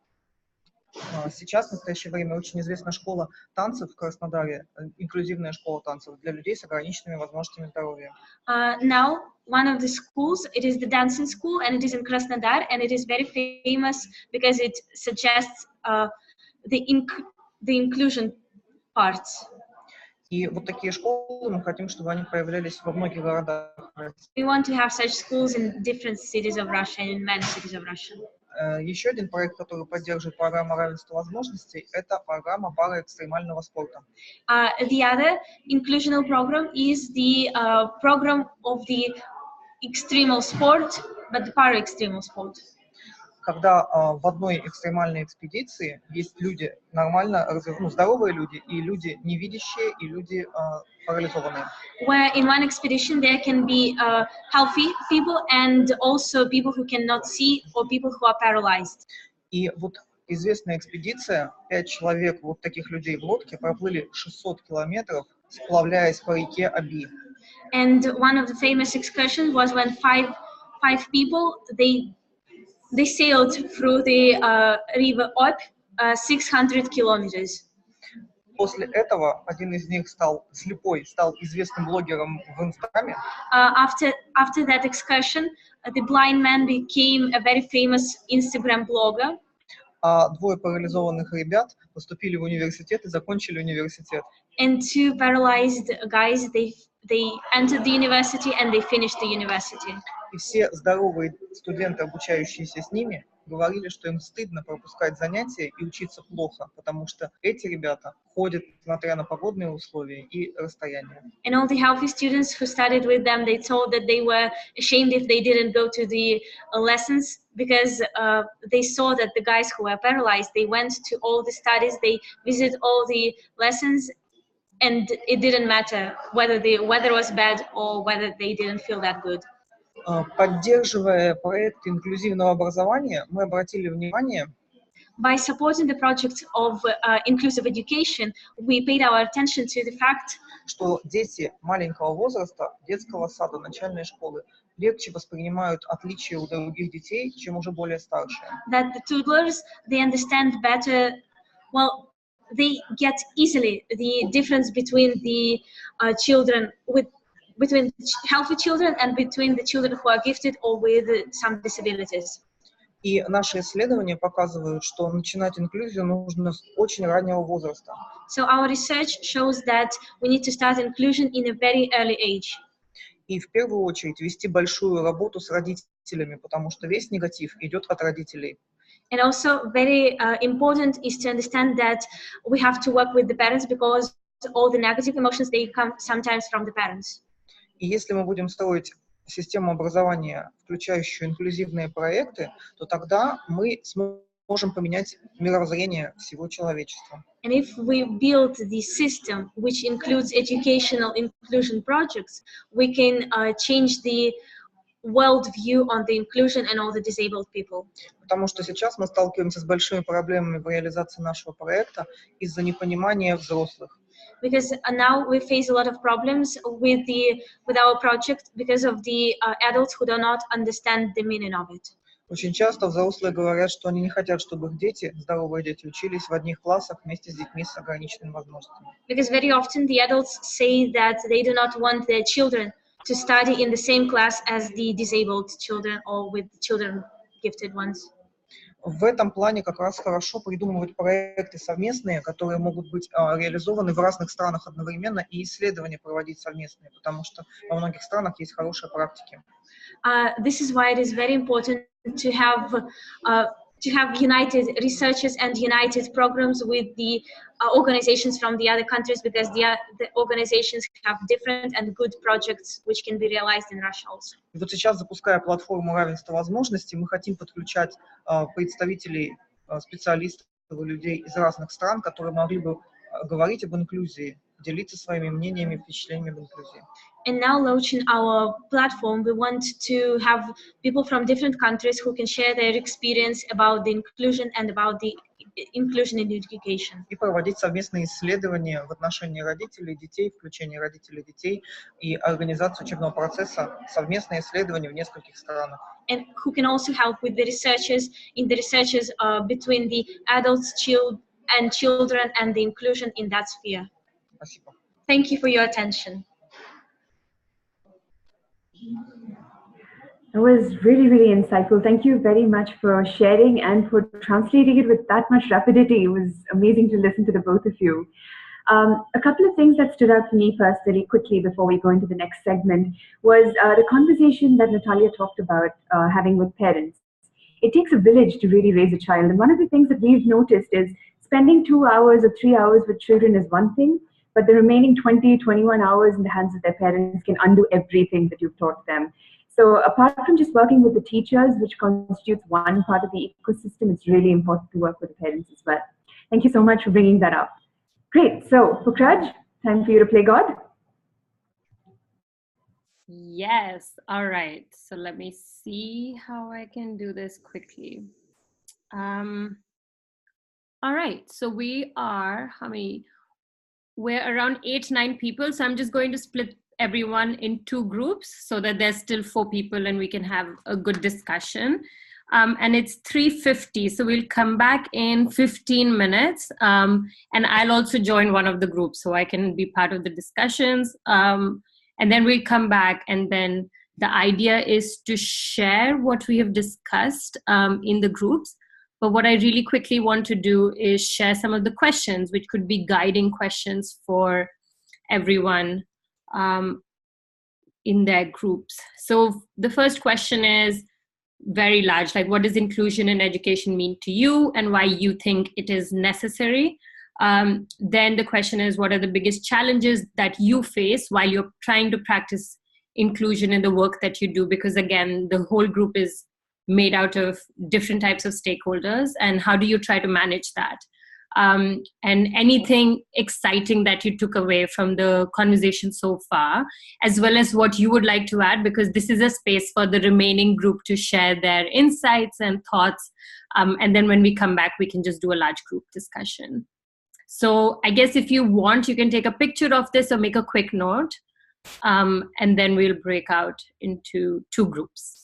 Сейчас, в настоящее время, очень известна школа танцев в Краснодаре, инклюзивная школа танцев для людей с ограниченными возможностями здоровья. Now, one of the schools, it is the dancing school, and it is in Krasnodar, and it is very famous because it suggests the inclusion parts. И вот такие школы мы хотим, чтобы они появлялись во многих городах. We want to have such schools in different cities of Russia and in many cities of Russia. Еще один проект, который поддерживает программу равенства возможностей, это программа пара экстремального спорта. The other inclusional program is the program of the extremal sport, but the para-extremal sport. Когда в одной экстремальной экспедиции есть люди нормально, здоровые люди, и люди невидящие, и люди парализованные. Where in one expedition there can be healthy people and also people who cannot see or people who are paralyzed. И вот известная экспедиция, 5 человек, вот таких людей в лодке, проплыли 600 километров, сплавляясь по реке Аби. And one of the famous excursions was when five people, they sailed through the river Ob 600 kilometers. После этого один из них стал слепой, стал известным блогером в Инстаграме. After that excursion, the blind man became a very famous Instagram blogger. А двое парализованных ребят поступили в университет и закончили университет. And two paralyzed guys, they entered the university and they finished the university. И все здоровые студенты, обучающиеся с ними, говорили, что им стыдно пропускать занятия и учиться плохо, потому что эти ребята ходят, несмотря на погодные условия и расстояние. And all the healthy students who studied with them, they told that they were ashamed if they didn't go to the lessons because they saw that the guys who were paralyzed, they went to all the studies, they visited all the lessons, and it didn't matter whether the weather was bad or whether they didn't feel that good. Поддерживая проект инклюзивного образования, мы обратили внимание, by supporting the project of inclusive education, we paid our attention to the fact что дети маленького возраста, детского сада, начальной школы, легче воспринимают отличия у других детей, чем уже более старшие. That the toddlers, they understand better, well, they get easily the difference between the children between healthy children and between the children who are gifted or with some disabilities. И наши исследования показывают, что начинать инклюзию нужно с очень раннего возраста. So our research shows that we need to start inclusion in a very early age. И в первую очередь вести большую работу с родителями, потому что весь негатив идет от родителей. And also very important is to understand that we have to work with the parents because all the negative emotions, they come sometimes from the parents. И если мы будем строить систему образования, включающую инклюзивные проекты, то тогда мы сможем поменять мировоззрение всего человечества. And if we build the system which includes educational inclusion projects, we can change the world view on the inclusion and all the disabled people. Потому что сейчас мы сталкиваемся с большими проблемами в реализации нашего проекта из-за непонимания взрослых. Because now we face a lot of problems with our project because of the adults who do not understand the meaning of it. Очень часто взрослые говорят, что они не хотят, чтобы их дети, здоровые дети, учились в одних классах вместе с детьми с ограниченными возможностями. Because very often the adults say that they do not want their children to study in the same class as the disabled children or with the children gifted ones. В этом плане как раз хорошо придумывать проекты совместные, которые могут быть реализованы в разных странах одновременно, и исследования проводить совместные, потому что во многих странах есть хорошие практики. This is why it is very important to have united researchers and united programs with the organizations from the other countries, because the organizations have different and good projects which can be realized in Russia also. И вот сейчас, запуская платформу равенства возможностей, мы хотим подключать представителей, специалистов и людей из разных стран, которые могли бы говорить об инклюзии, делиться своими мнениями и впечатлениями об инклюзии. And now launching our platform, we want to have people from different countries who can share their experience about the inclusion and about the inclusion in education. И проводить совместные исследования в отношении родителей и детей, включение родителей и детей и организацию учебного процесса, совместные исследования в нескольких странах. And who can also help with the researchers between the adults, children and the inclusion in that sphere. Спасибо. Thank you for your attention. It was really, really insightful. Thank you very much for sharing and for translating it with that much rapidity. It was amazing to listen to the both of you. A couple of things that stood out for me personally quickly before we go into the next segment was the conversation that Natalia talked about having with parents. it takes a village to really raise a child. And one of the things that we've noticed is spending 2 hours or 3 hours with children is one thing, but the remaining 20, 21 hours in the hands of their parents can undo everything that you've taught them. So apart from just working with the teachers, which constitutes one part of the ecosystem, it's really important to work with the parents as well. Thank you so much for bringing that up. Great. So, Pukraj, time for you to play God. Yes. All right. So let me see how I can do this quickly. All right. So we are, we're around 8-9 people. So I'm just going to split everyone in 2 groups so that there's still 4 people and we can have a good discussion. And it's 3:50, so we'll come back in 15 minutes. And I'll also join one of the groups so I can be part of the discussions. And then we'll come back, and then the idea is to share what we have discussed in the groups. But what I really quickly want to do is share some of the questions, which could be guiding questions for everyone in their groups. So the first question is very large, like what does inclusion in education mean to you and why you think it is necessary? Then the question is, what are the biggest challenges that you face while you're trying to practice inclusion in the work that you do? Because again, the whole group is made out of different types of stakeholders, and how do you try to manage that? And anything exciting that you took away from the conversation so far, as well as what you would like to add, because this is a space for the remaining group to share their insights and thoughts. And then when we come back, we can just do a large group discussion. So I guess if you want, you can take a picture of this or make a quick note, and then we'll break out into 2 groups.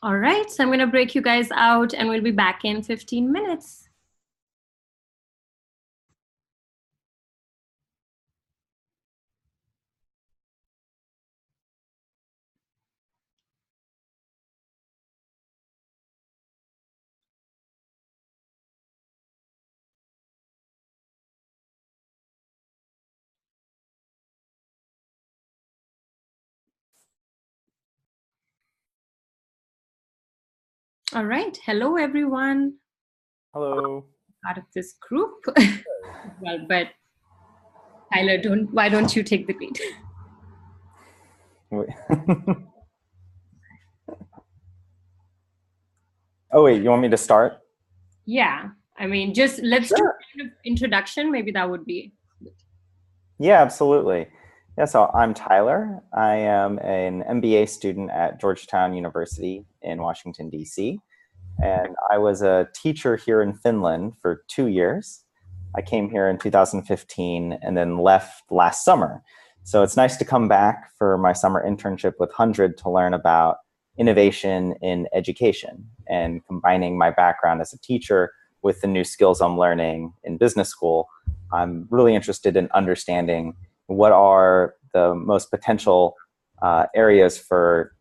All right, so I'm going to break you guys out and we'll be back in 15 minutes. All right, hello everyone. Hello. Out of this group. Well, but Tyler, why don't you take the lead? Wait. Oh wait, you want me to start? Yeah, I mean, just let's do a kind of introduction. Maybe that would be. Yeah, absolutely. Yeah, so I'm Tyler. I am an MBA student at Georgetown University in Washington, D.C. And I was a teacher here in Finland for 2 years. I came here in 2015 and then left last summer. So it's nice to come back for my summer internship with HundrED to learn about innovation in education and combining my background as a teacher with the new skills I'm learning in business school. I'm really interested in understanding what are the most potential areas for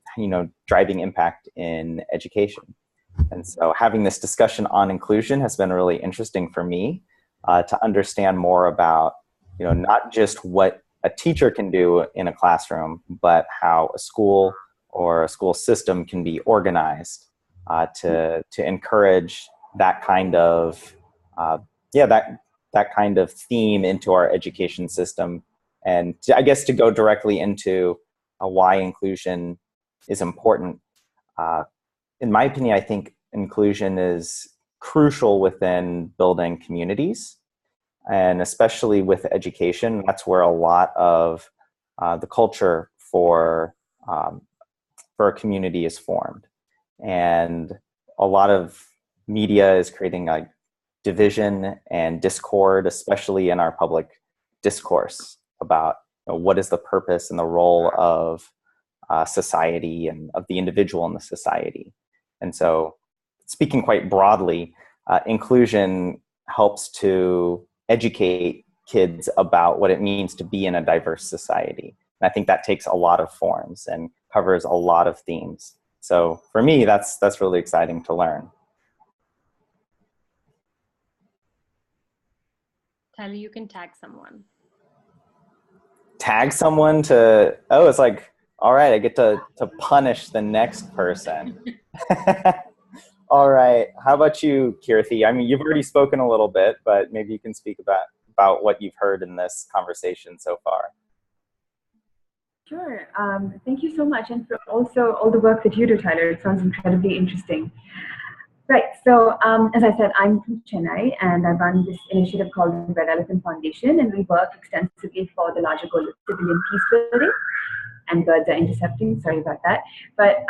driving impact in education. And so having this discussion on inclusion has been really interesting for me to understand more about not just what a teacher can do in a classroom, but how a school or a school system can be organized to encourage that kind of that kind of theme into our education system, and I guess to go directly into why inclusion is important. In my opinion, I think inclusion is crucial within building communities, and especially with education. That's where a lot of the culture for a community is formed, and a lot of media is creating like division and discord, especially in our public discourse about what is the purpose and the role of society and of the individual in the society. And so, speaking quite broadly, inclusion helps to educate kids about what it means to be in a diverse society. And I think that takes a lot of forms and covers a lot of themes. So for me, that's really exciting to learn. Tyler, you can tag someone. tag someone to, oh, it's like, all right, I get to punish the next person. All right. How about you, Kirthi? I mean, you've already spoken a little bit, but maybe you can speak about what you've heard in this conversation so far. Sure. Thank you so much. And for also all the work that you do, Tyler. It sounds incredibly interesting. Right. So as I said, I'm from Chennai, and I run this initiative called the Red Elephant Foundation, and we work extensively for the larger goal of civilian peace building. And birds are intercepting. Sorry about that. But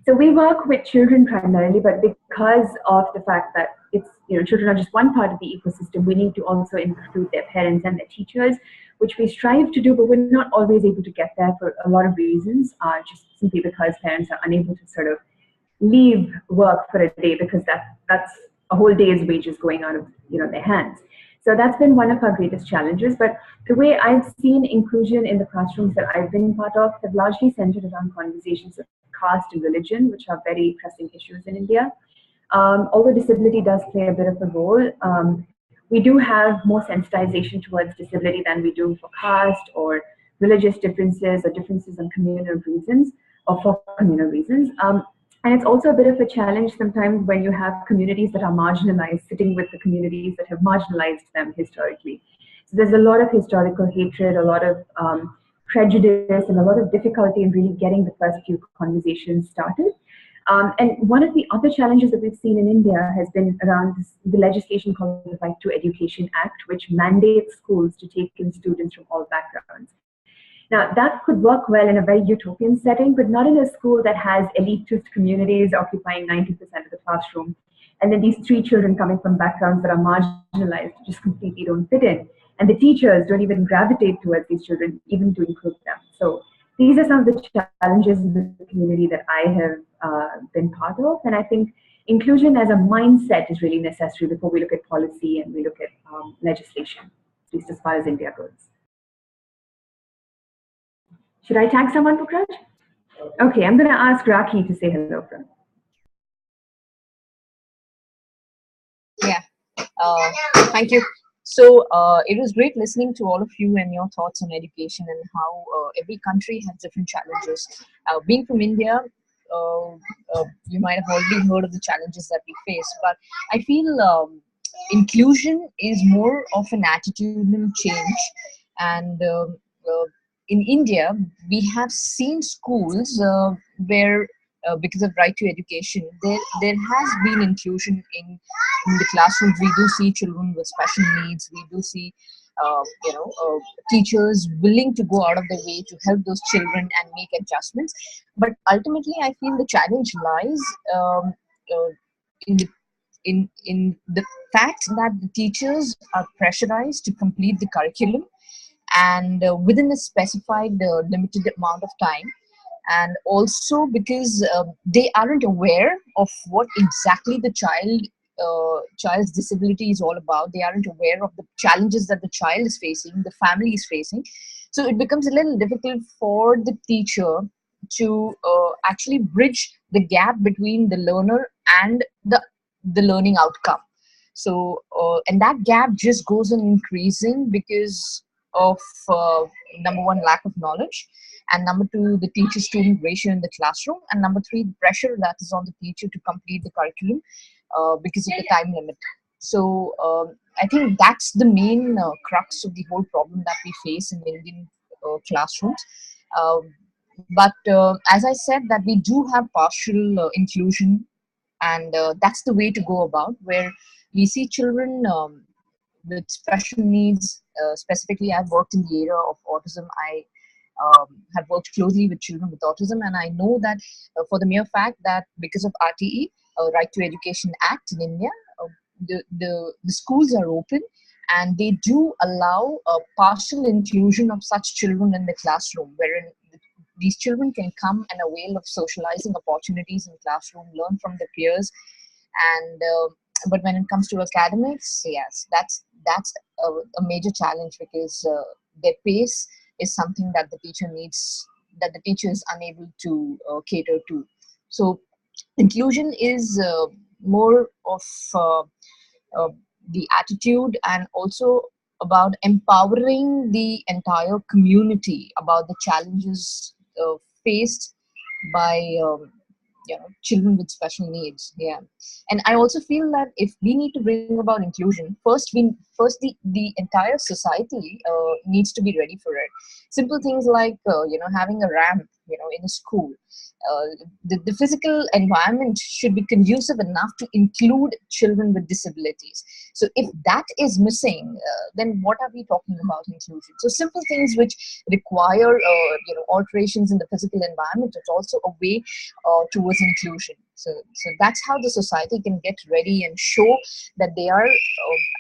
so we work with children primarily, but because of the fact that it's, children are just one part of the ecosystem, we need to also include their parents and their teachers, which we strive to do, but we're not always able to get there for a lot of reasons, just simply because parents are unable to sort of leave work for a day, because that's a whole day's wages going out of their hands. So that's been one of our greatest challenges. But the way I've seen inclusion in the classrooms that I've been part of have largely centered around conversations of caste and religion, which are very pressing issues in India. Although disability does play a bit of a role, we do have more sensitization towards disability than we do for caste or religious differences or differences on communal reasons or for communal reasons. And it's also a bit of a challenge sometimes when you have communities that are marginalized sitting with the communities that have marginalized them historically. So there's a lot of historical hatred, a lot of prejudice, and a lot of difficulty in really getting the first few conversations started. And one of the other challenges that we've seen in India has been around the legislation called the Right to Education Act, which mandates schools to take in students from all backgrounds. Now, that could work well in a very utopian setting, but not in a school that has elitist communities occupying 90% of the classroom. And then these 3 children coming from backgrounds that are marginalized just completely don't fit in. And the teachers don't even gravitate towards these children, even to include them. So these are some of the challenges in the community that I have been part of. And I think inclusion as a mindset is really necessary before we look at policy and we look at legislation, at least as far as India goes. Should I tag someone, Pukraj? Okay, I'm going to ask Raki to say hello from. Yeah, thank you. So it was great listening to all of you and your thoughts on education and how every country has different challenges. Being from India, you might have already heard of the challenges that we face, but I feel inclusion is more of an attitudinal change. And in India, we have seen schools where because of right to education, there has been inclusion in the classrooms. We do see children with special needs. We do see, teachers willing to go out of their way to help those children and make adjustments. But ultimately, I feel the challenge lies in the fact that the teachers are pressurized to complete the curriculum and within a specified limited amount of time. And also because they aren't aware of what exactly the child's disability is all about. They aren't aware of the challenges that the child is facing, the family is facing. So it becomes a little difficult for the teacher to actually bridge the gap between the learner and the learning outcome. So and that gap just goes on increasing because of number one, lack of knowledge, and number two, the teacher-student ratio in the classroom, and number three, the pressure that is on the teacher to complete the curriculum because of the time limit. So I think that's the main crux of the whole problem that we face in the Indian classrooms. But as I said, that we do have partial inclusion, and that's the way to go about, where we see children with special needs. Specifically, I've worked in the area of autism. I have worked closely with children with autism, and I know that for the mere fact that because of RTE, Right to Education Act in India, the schools are open and they do allow partial inclusion of such children in the classroom, wherein these children can come and avail of socializing opportunities in the classroom, learn from their peers, and but when it comes to academics, yes, that's a major challenge, because their pace is something that the teacher needs, that the teacher is unable to cater to. So inclusion is more of the attitude, and also about empowering the entire community about the challenges faced by children with special needs. Yeah, and I also feel that if we need to bring about inclusion, first the entire society needs to be ready for it. Simple things like having a ramp in a school. The physical environment should be conducive enough to include children with disabilities. So if that is missing, then what are we talking about inclusion? So simple things which require alterations in the physical environment is also a way towards inclusion. So that's how the society can get ready and show that they are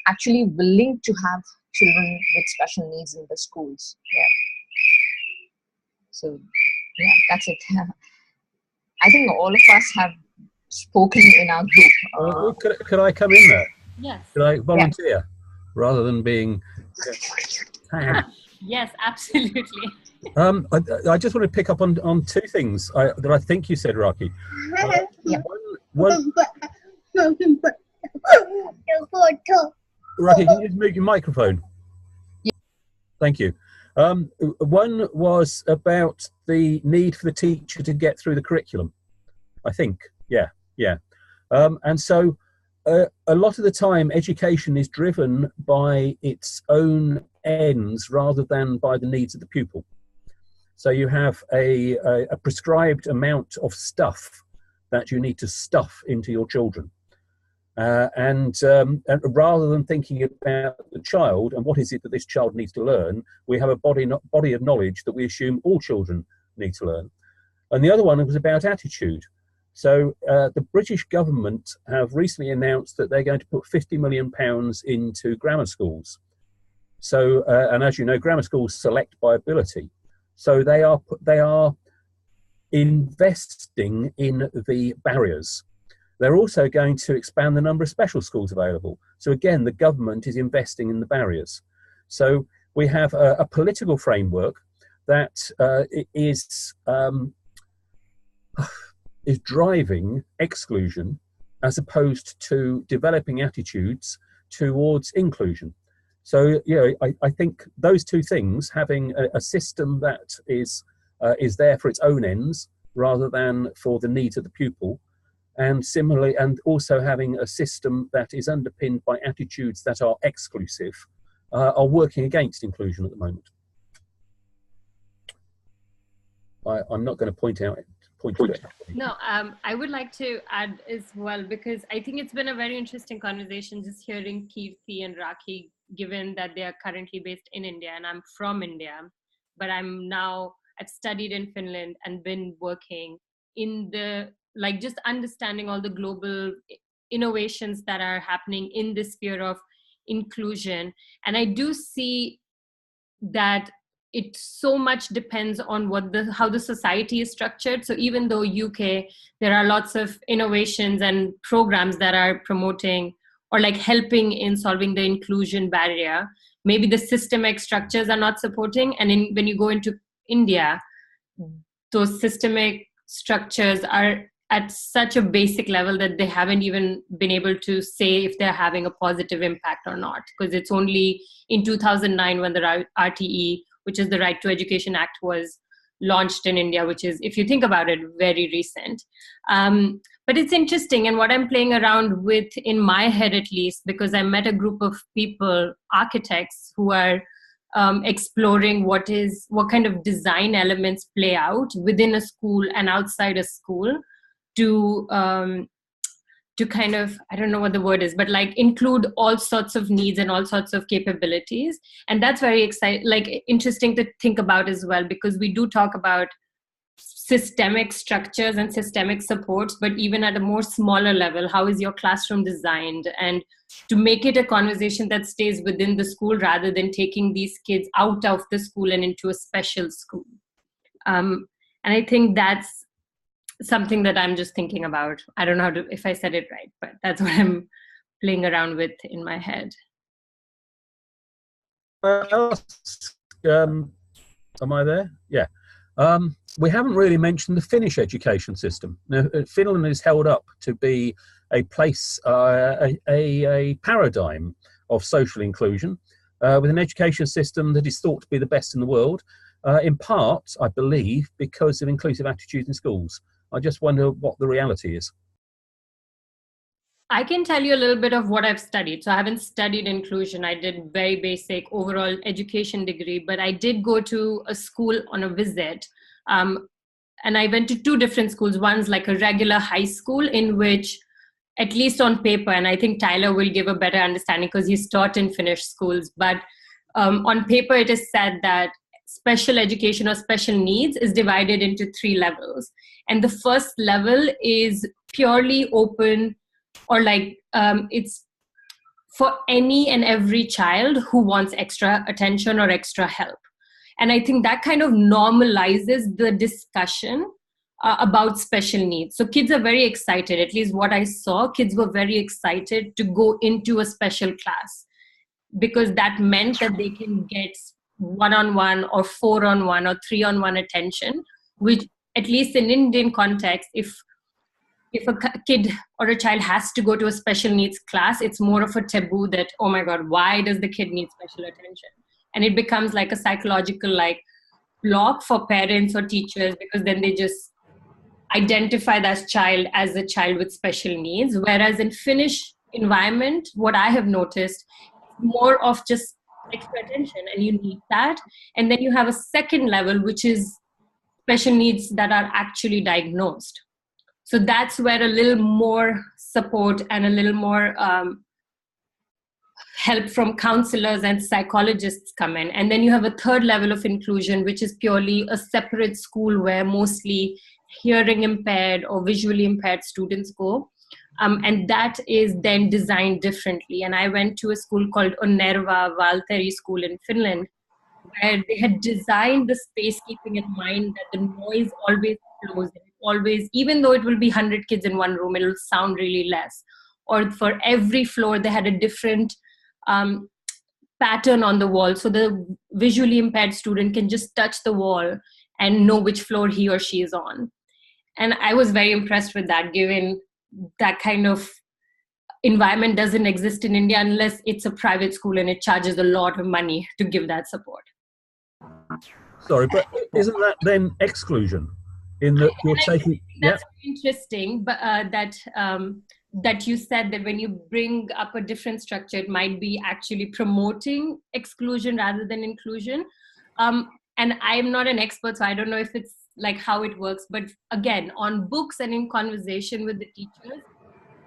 actually willing to have children with special needs in the schools. Yeah. So yeah, that's it. I think all of us have spoken in our group. Could I come in there? Yes. Could I volunteer rather than being? Yes, absolutely. I just want to pick up on two things that I think you said, Raki. Raki, can you just move your microphone? Yeah. Thank you. One was about the need for the teacher to get through the curriculum, I think. Yeah. And so a lot of the time education is driven by its own ends rather than by the needs of the pupil. So you have a prescribed amount of stuff that you need to stuff into your children. And rather than thinking about the child and what is it that this child needs to learn, we have a body of knowledge that we assume all children need to learn. And the other one was about attitude. So the British government have recently announced that they're going to put £50 million into grammar schools. So, and as you know, grammar schools select by ability. So they are investing in the barriers. They're also going to expand the number of special schools available. So again, the government is investing in the barriers. So we have a political framework that is driving exclusion as opposed to developing attitudes towards inclusion. So I think those two things, having a system that is there for its own ends rather than for the needs of the pupil, and similarly, and also having a system that is underpinned by attitudes that are exclusive, are working against inclusion at the moment. I'm not going to point to it. No, I would like to add as well, because I think it's been a very interesting conversation just hearing Kirti and Raki, given that they are currently based in India and I'm from India, but I've studied in Finland and been working in just understanding all the global innovations that are happening in the sphere of inclusion. And I do see that it so much depends on how the society is structured. So even though UK, there are lots of innovations and programs that are promoting or helping in solving the inclusion barrier, maybe the systemic structures are not supporting. And when you go into India, those systemic structures are at such a basic level that they haven't even been able to say if they're having a positive impact or not, because it's only in 2009 when the RTE, which is the Right to Education Act, was launched in India, which is, if you think about it, very recent. But it's interesting, and what I'm playing around with in my head at least, because I met a group of people, architects, who are exploring what kind of design elements play out within a school and outside a school to kind of, I don't know what the word is, but include all sorts of needs and all sorts of capabilities. And that's very interesting to think about as well, because we do talk about systemic structures and systemic supports, but even at a more smaller level, how is your classroom designed? And to make it a conversation that stays within the school rather than taking these kids out of the school and into a special school. And I think that's something that I'm just thinking about. I don't know if I said it right, but that's what I'm playing around with in my head. Am I there? Yeah. We haven't really mentioned the Finnish education system. Now, Finland is held up to be a place, a paradigm of social inclusion. with an education system that is thought to be the best in the world, in part, I believe, because of inclusive attitudes in schools. I just wonder what the reality is. I can tell you a little bit of what I've studied. So I haven't studied inclusion. I did very basic overall education degree, but I did go to a school on a visit. And I went to two different schools. One's like a regular high school in which, at least on paper, and I think Tyler will give a better understanding because he's taught in Finnish schools, but on paper it is said that special education or special needs is divided into 3 levels. And the first level is purely open, or like it's for any and every child who wants extra attention or extra help. And I think that kind of normalizes the discussion about special needs. So kids are very excited, at least what I saw, kids were very excited to go into a special class because that meant that they can get 1-on-1 or 4-on-1 or 3-on-1 attention, which at least in Indian context, if a kid or a child has to go to a special needs class, it's more of a taboo that, oh my God, why does the kid need special attention? And it becomes like a psychological like block for parents or teachers, because then they just identify that child as a child with special needs. Whereas in Finnish environment, what I have noticed, more of just extra attention, and you need that. And then you have a second level, which is special needs that are actually diagnosed. So that's where a little more support and a little more help from counselors and psychologists come in. And then you have a third level of inclusion, which is purely a separate school where mostly hearing impaired or visually impaired students go. And that is then designed differently. And I went to a school called Onerva Valtteri School in Finland, where they had designed the space keeping in mind that the noise always flows in. Always, even though it will be 100 kids in one room, it will sound really less. Or for every floor, they had a different pattern on the wall. So the visually impaired student can just touch the wall and know which floor he or she is on. And I was very impressed with that, given that kind of environment doesn't exist in India unless it's a private school and it charges a lot of money to give that support. Sorry, but isn't that then exclusion? In that you're taking, that's interesting, but that you said that when you bring up a different structure, it might be actually promoting exclusion rather than inclusion. And I'm not an expert, so I don't know if it's like how it works. But again, on books and in conversation with the teachers,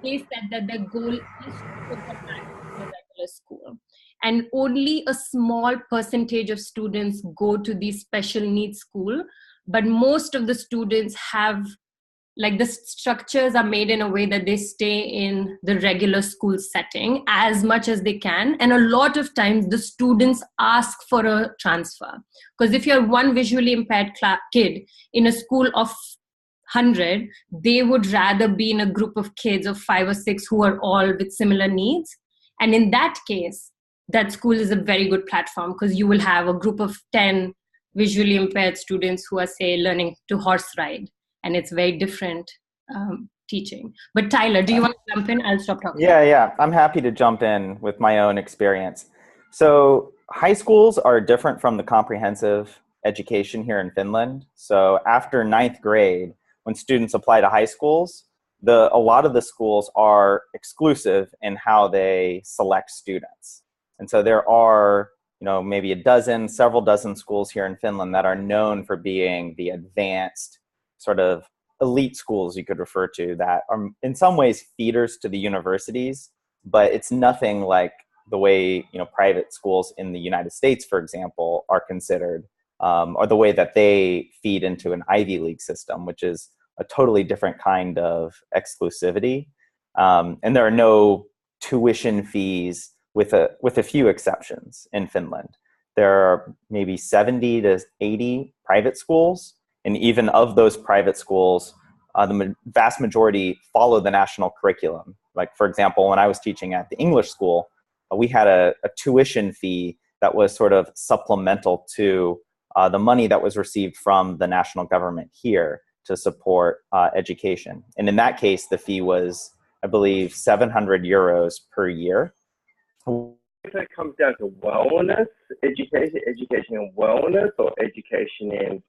they said that their goal is to put them back to a regular school. And only a small percentage of students go to these special needs school. But most of the students have, like, the structures are made in a way that they stay in the regular school setting as much as they can. And a lot of times the students ask for a transfer. Because if you're one visually impaired kid in a school of 100, they would rather be in a group of kids of 5 or 6 who are all with similar needs. And in that case, that school is a very good platform, because you will have a group of 10 visually impaired students who are, say, learning to horse ride, and it's very different teaching. But Tyler, do you want to jump in? I'll stop talking. Yeah, I'm happy to jump in with my own experience. So high schools are different from the comprehensive education here in Finland. So after 9th grade, when students apply to high schools, a lot of the schools are exclusive in how they select students. And so there are, maybe several dozen schools here in Finland that are known for being the advanced sort of elite schools, you could refer to, that are in some ways feeders to the universities, but it's nothing like the way, private schools in the United States, for example, are considered, or the way that they feed into an Ivy League system, which is a totally different kind of exclusivity. And there are no tuition fees, with a few exceptions in Finland. There are maybe 70 to 80 private schools, and even of those private schools, the vast majority follow the national curriculum. Like, for example, when I was teaching at the English school, we had a tuition fee that was sort of supplemental to the money that was received from the national government here to support education. And in that case, the fee was, I believe, 700 euros per year, it comes down to wellness, education in wellness, or education in.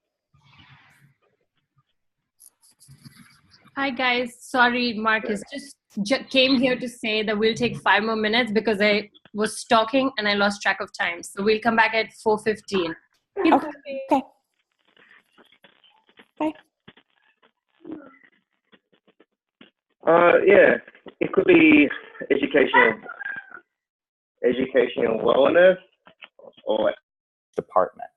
Hi guys, sorry, Marcus just came here to say that we'll take 5 more minutes because I was talking and I lost track of time. So we'll come back at 4:15. Okay. Bye. Yeah, it could be education and wellness, or department.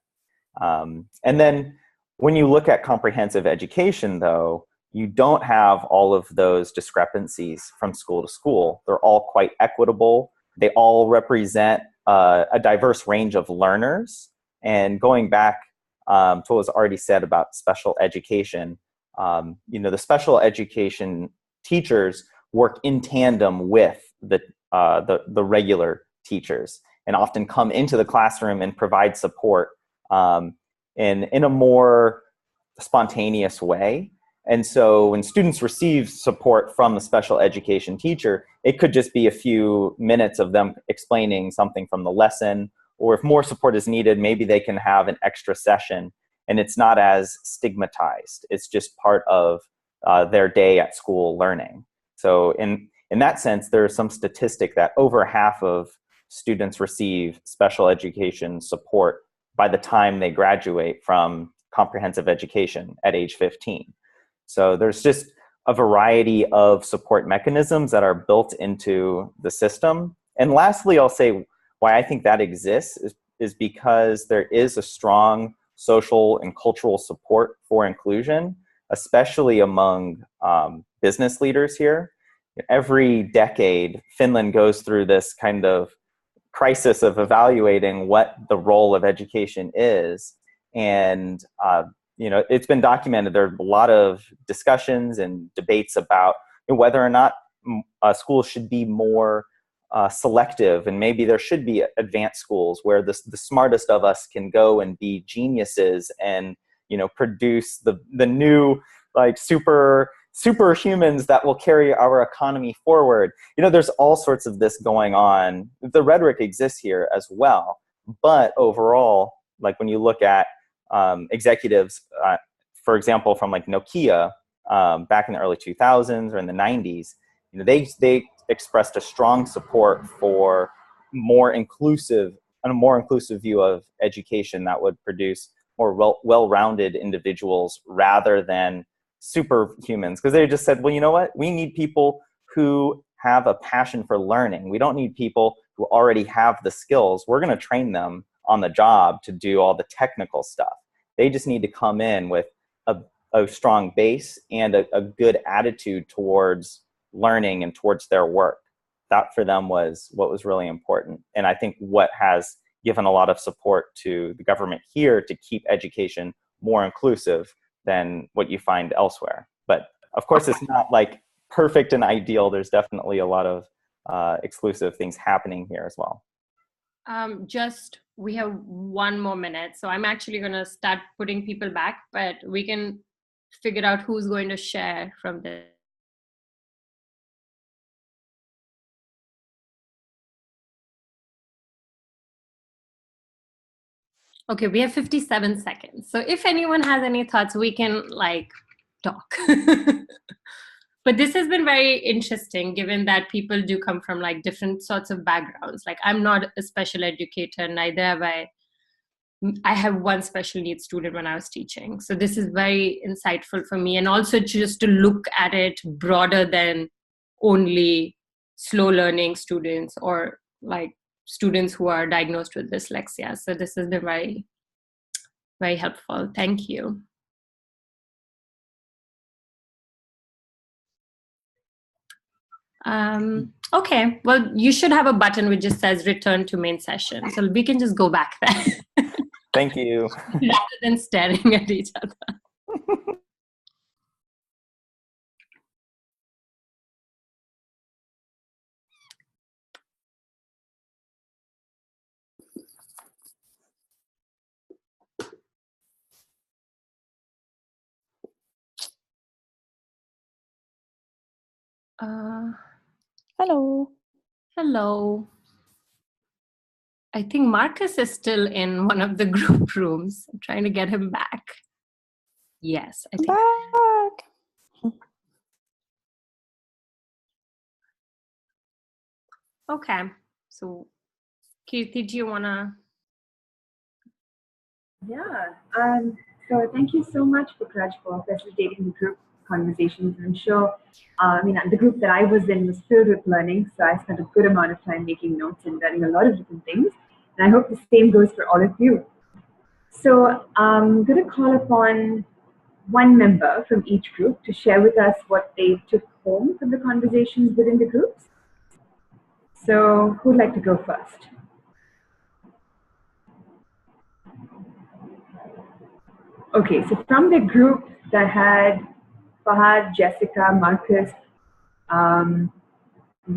And then when you look at comprehensive education, though, you don't have all of those discrepancies from school to school. They're all quite equitable. They all represent a diverse range of learners. And going back to what was already said about special education, the special education teachers work in tandem with the regular teachers and often come into the classroom and provide support in a more spontaneous way. And so when students receive support from the special education teacher, it could just be a few minutes of them explaining something from the lesson, or if more support is needed, maybe they can have an extra session, and it's not as stigmatized. It's just part of their day at school learning. So in that sense, there's some statistic that over half of students receive special education support by the time they graduate from comprehensive education at age 15. So there's just a variety of support mechanisms that are built into the system. And lastly, I'll say why I think that exists is because there is a strong social and cultural support for inclusion, especially among business leaders here. Every decade, Finland goes through this kind of crisis of evaluating what the role of education is. And it's been documented. There are a lot of discussions and debates about whether or not schools should be more selective, and maybe there should be advanced schools where the smartest of us can go and be geniuses and produce the new superhumans that will carry our economy forward. There's all sorts of this going on. The rhetoric exists here as well, but overall, like when you look at executives, for example, from like Nokia back in the early 2000s or in the 90s, they expressed a strong support for a more inclusive view of education that would produce more well-rounded individuals rather than superhumans, because they just said, well, you know what? We need people who have a passion for learning. We don't need people who already have the skills. We're going to train them on the job to do all the technical stuff. They just need to come in with a strong base and a good attitude towards learning and towards their work. That for them was what was really important. And I think what has given a lot of support to the government here to keep education more inclusive than what you find elsewhere. But of course, it's not like perfect and ideal. There's definitely a lot of exclusive things happening here as well. We have 1 more minute. So I'm actually going to start putting people back, but we can figure out who's going to share from this. Okay, we have 57 seconds. So if anyone has any thoughts, we can talk. But this has been very interesting, given that people do come from different sorts of backgrounds. I'm not a special educator, neither have I. I have one special needs student when I was teaching. So this is very insightful for me. And also just to look at it broader than only slow learning students or students who are diagnosed with dyslexia. So this has been very, very helpful. Thank you. Okay, well, you should have a button which just says return to main session. So we can just go back there. Thank you. Rather than staring at each other. Hello. Hello. I think Marcus is still in one of the group rooms. I'm trying to get him back. Yes, I think. Back. Okay. So, Kirti, do you want to? Yeah. So thank you so much, Vikraj, for facilitating the group conversations. I'm sure, the group that I was in was filled with learning, so I spent a good amount of time making notes and learning a lot of different things. And I hope the same goes for all of you. So I'm going to call upon one member from each group to share with us what they took home from the conversations within the groups. So who'd like to go first? Okay, so from the group that had Fahad, Jessica, Marcus, I'm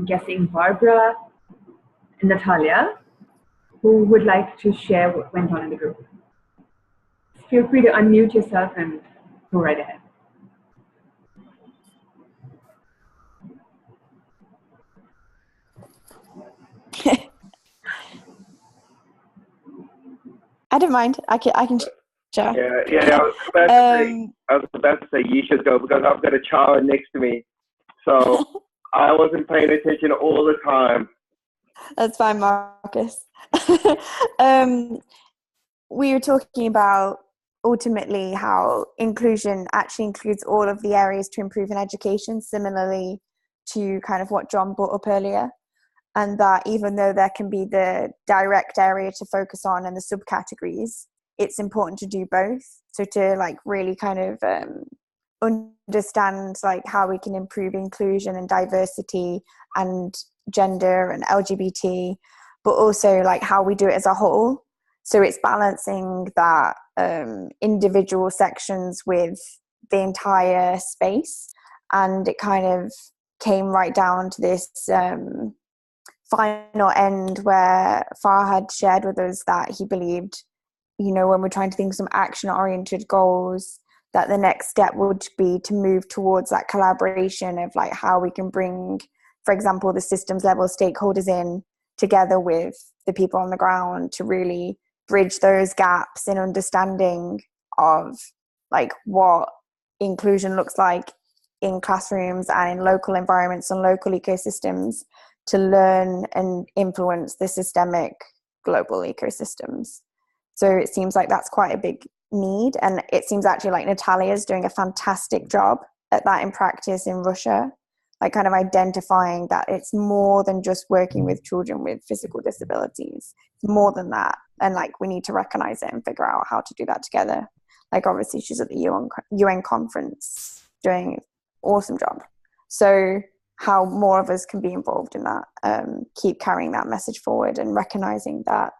guessing Barbara, and Natalia, who would like to share what went on in the group? Feel free to unmute yourself and go right ahead. I don't mind. I can share. Yeah. I was about to say you should go because I've got a child next to me, so I wasn't paying attention all the time. That's fine, Marcus. We were talking about ultimately how inclusion actually includes all of the areas to improve in education, similarly to kind of what John brought up earlier. And that even though there can be the direct area to focus on and the subcategories, it's important to do both. So to like really kind of understand like how we can improve inclusion and diversity and gender and LGBT, but also like how we do it as a whole. So it's balancing that individual sections with the entire space. And it kind of came right down to this final end where Farhad shared with us that he believed, when we're trying to think of some action-oriented goals, that the next step would be to move towards that collaboration of like how we can bring, for example, the systems level stakeholders in together with the people on the ground to really bridge those gaps in understanding of like what inclusion looks like in classrooms and in local environments and local ecosystems to learn and influence the systemic global ecosystems. So it seems like that's quite a big need. And it seems actually like Natalia's doing a fantastic job at that in practice in Russia, like kind of identifying that it's more than just working with children with physical disabilities. It's more than that. And like we need to recognize it and figure out how to do that together. Like obviously she's at the UN conference doing an awesome job. So how more of us can be involved in that, keep carrying that message forward and recognizing that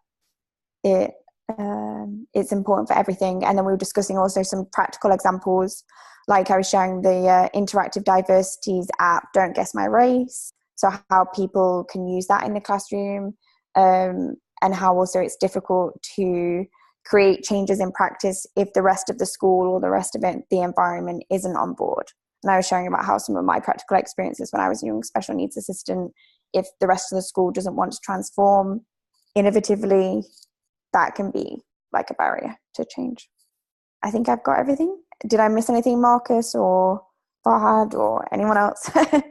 it's important for everything. And then we were discussing also some practical examples, like I was sharing the interactive diversities app, Don't Guess My Race, so how people can use that in the classroom, and how also it's difficult to create changes in practice if the rest of the school or the rest of the environment isn't on board. And I was sharing about how some of my practical experiences when I was a young special needs assistant, if the rest of the school doesn't want to transform innovatively, that can be like a barrier to change. I think I've got everything. Did I miss anything, Marcus or Farhad or anyone else? I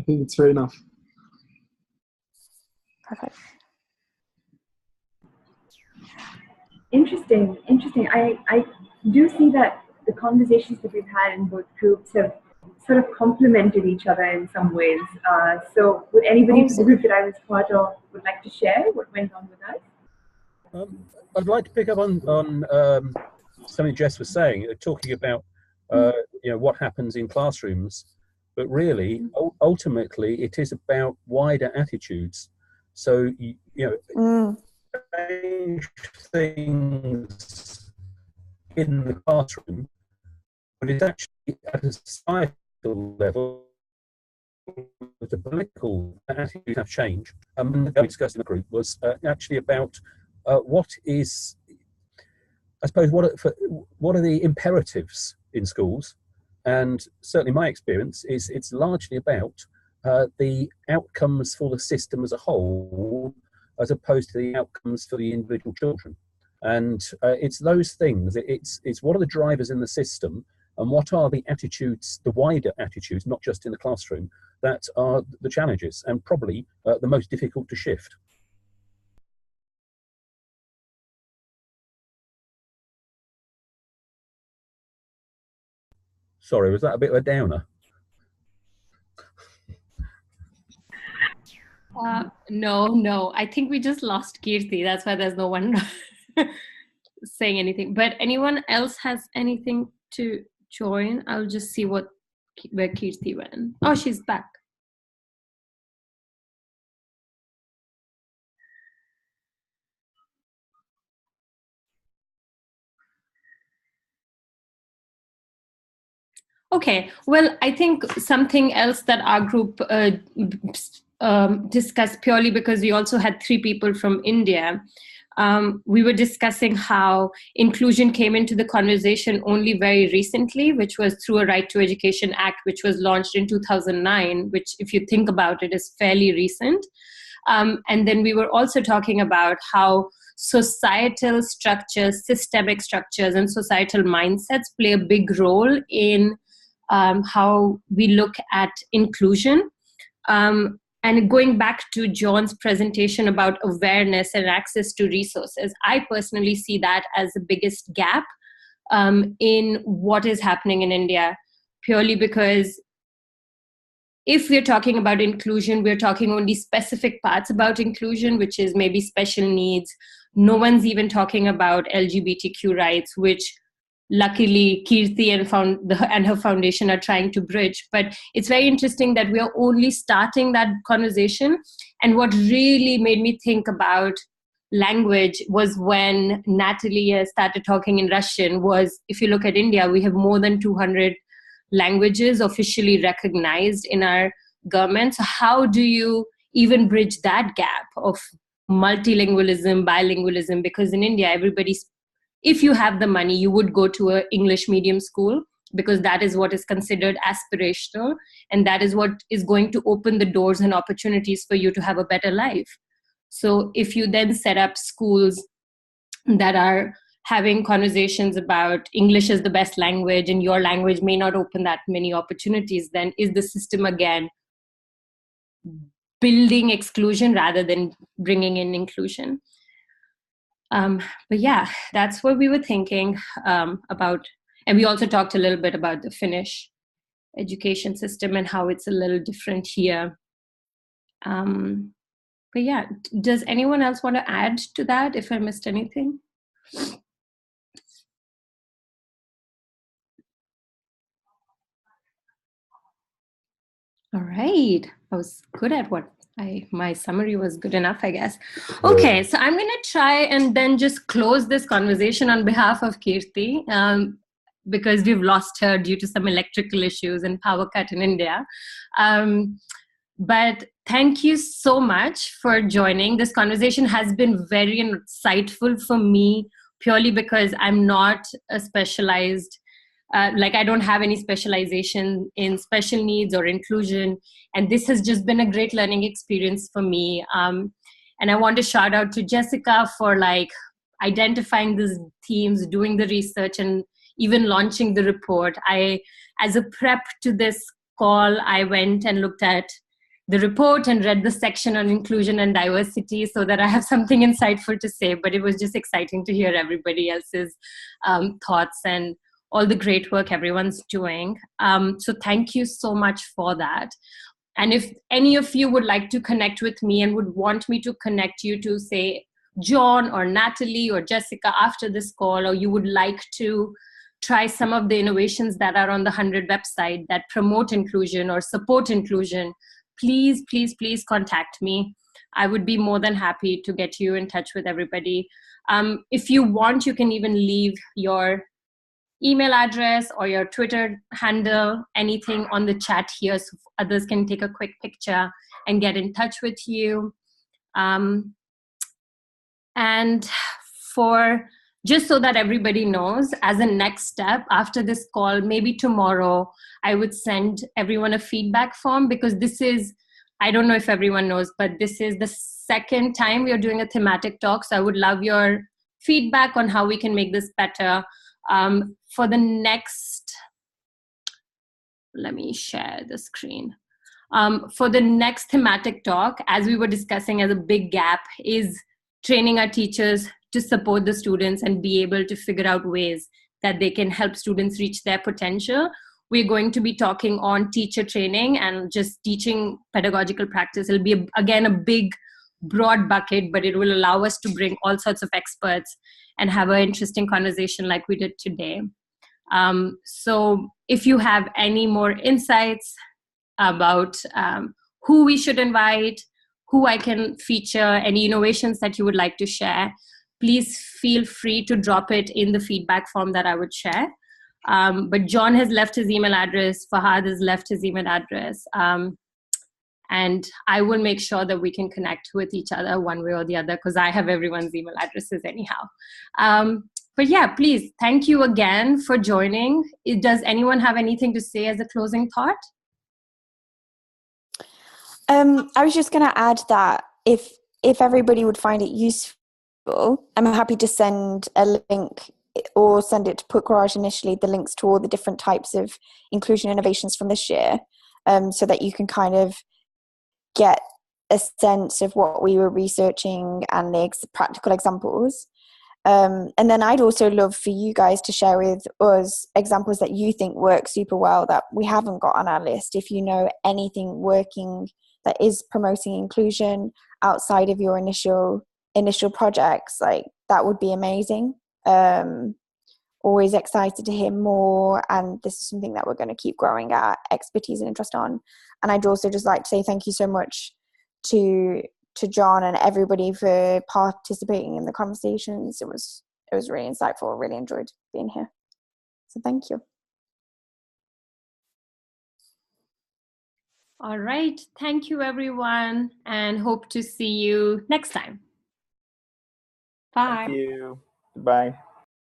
think it's fair enough. Perfect. Interesting. I do see that the conversations that we've had in both groups have sort of complemented each other in some ways. So would anybody from the group that I was part of would like to share what went on with us? I'd like to pick up on something Jess was saying, talking about what happens in classrooms, but really ultimately it is about wider attitudes. So change things in the classroom, but it's actually at a societal level, the political attitudes have changed. And the discussed in the group was actually about what is, I suppose, what are the imperatives in schools? And certainly my experience is it's largely about the outcomes for the system as a whole as opposed to the outcomes for the individual children. And it's those things. It's what are the drivers in the system, and what are the attitudes, the wider attitudes, not just in the classroom, that are the challenges and probably the most difficult to shift. Sorry, was that a bit of a downer? No. I think we just lost Kirti. That's why there's no one saying anything. But anyone else has anything to join? I'll just see where Kirti went. Oh, she's back. Okay, well, I think something else that our group discussed, purely because we also had 3 people from India. We were discussing how inclusion came into the conversation only very recently, which was through a Right to Education Act, which was launched in 2009, which, if you think about it, is fairly recent. And then we were also talking about how societal structures, systemic structures, and societal mindsets play a big role in how we look at inclusion. And going back to John's presentation about awareness and access to resources, I personally see that as the biggest gap in what is happening in India, purely because if we're talking about inclusion, we're talking only specific parts about inclusion, which is maybe special needs. No one's even talking about LGBTQ rights, which luckily Kirti and her foundation are trying to bridge. But it's very interesting that we are only starting that conversation. And what really made me think about language was when Natalie started talking in Russian. Was, if you look at India, we have more than 200 languages officially recognized in our government. So how do you even bridge that gap of multilingualism, bilingualism? Because in India, if you have the money, you would go to an English medium school, because that is what is considered aspirational, and that is what is going to open the doors and opportunities for you to have a better life. So if you then set up schools that are having conversations about English as the best language and your language may not open that many opportunities, then is the system again building exclusion rather than bringing in inclusion? But yeah, that's what we were thinking about. And we also talked a little bit about the Finnish education system and how it's a little different here. But yeah, does anyone else want to add to that if I missed anything? All right, I was good at what my summary was good enough, I guess. Okay, so I'm going to try and then just close this conversation on behalf of Kirti, because we've lost her due to some electrical issues and power cut in India. But thank you so much for joining. This conversation has been very insightful for me, purely because I'm not a specialized I don't have any specialization in special needs or inclusion. And this has just been a great learning experience for me. And I want to shout out to Jessica for identifying these themes, doing the research, and even launching the report. As a prep to this call, I went and looked at the report and read the section on inclusion and diversity so that I have something insightful to say. But it was just exciting to hear everybody else's thoughts and all the great work everyone's doing. So thank you so much for that. And if any of you would like to connect with me and would want me to connect you to, say, John or Natalie or Jessica after this call, or you would like to try some of the innovations that are on the HundrED website that promote inclusion or support inclusion, please, please, please contact me. I would be more than happy to get you in touch with everybody. If you want, you can even leave your email address or your Twitter handle, anything on the chat here, so others can take a quick picture and get in touch with you. And for just so that everybody knows, as a next step after this call, maybe tomorrow, I would send everyone a feedback form, because this is, I don't know if everyone knows, but this is the second time we are doing a thematic talk. So I would love your feedback on how we can make this better. For the next, let me share the screen. For the next thematic talk, as we were discussing as a big gap, is training our teachers to support the students and be able to figure out ways that they can help students reach their potential. We're going to be talking on teacher training and just teaching pedagogical practice. It'll be, again, a big, broad bucket, but it will allow us to bring all sorts of experts and have an interesting conversation like we did today. So if you have any more insights about who we should invite, who I can feature, any innovations that you would like to share, please feel free to drop it in the feedback form that I would share. But John has left his email address, Fahad has left his email address, and I will make sure that we can connect with each other one way or the other, because I have everyone's email addresses anyhow. But yeah, please, thank you again for joining. Does anyone have anything to say as a closing thought? I was just going to add that if everybody would find it useful, I'm happy to send a link or send it to Put Garage initially, the links to all the different types of inclusion innovations from this year, so that you can kind of get a sense of what we were researching and the practical examples. And then I'd also love for you guys to share with us examples that you think work super well that we haven't got on our list. If you know anything working that is promoting inclusion outside of your initial projects, like that would be amazing. Always excited to hear more, and this is something that we're going to keep growing our expertise and interest on. And I'd also just like to say thank you so much to John and everybody for participating in the conversations. It was really insightful. Really enjoyed being here. So thank you. All right. Thank you, everyone, and hope to see you next time. Bye. Thank you. Bye.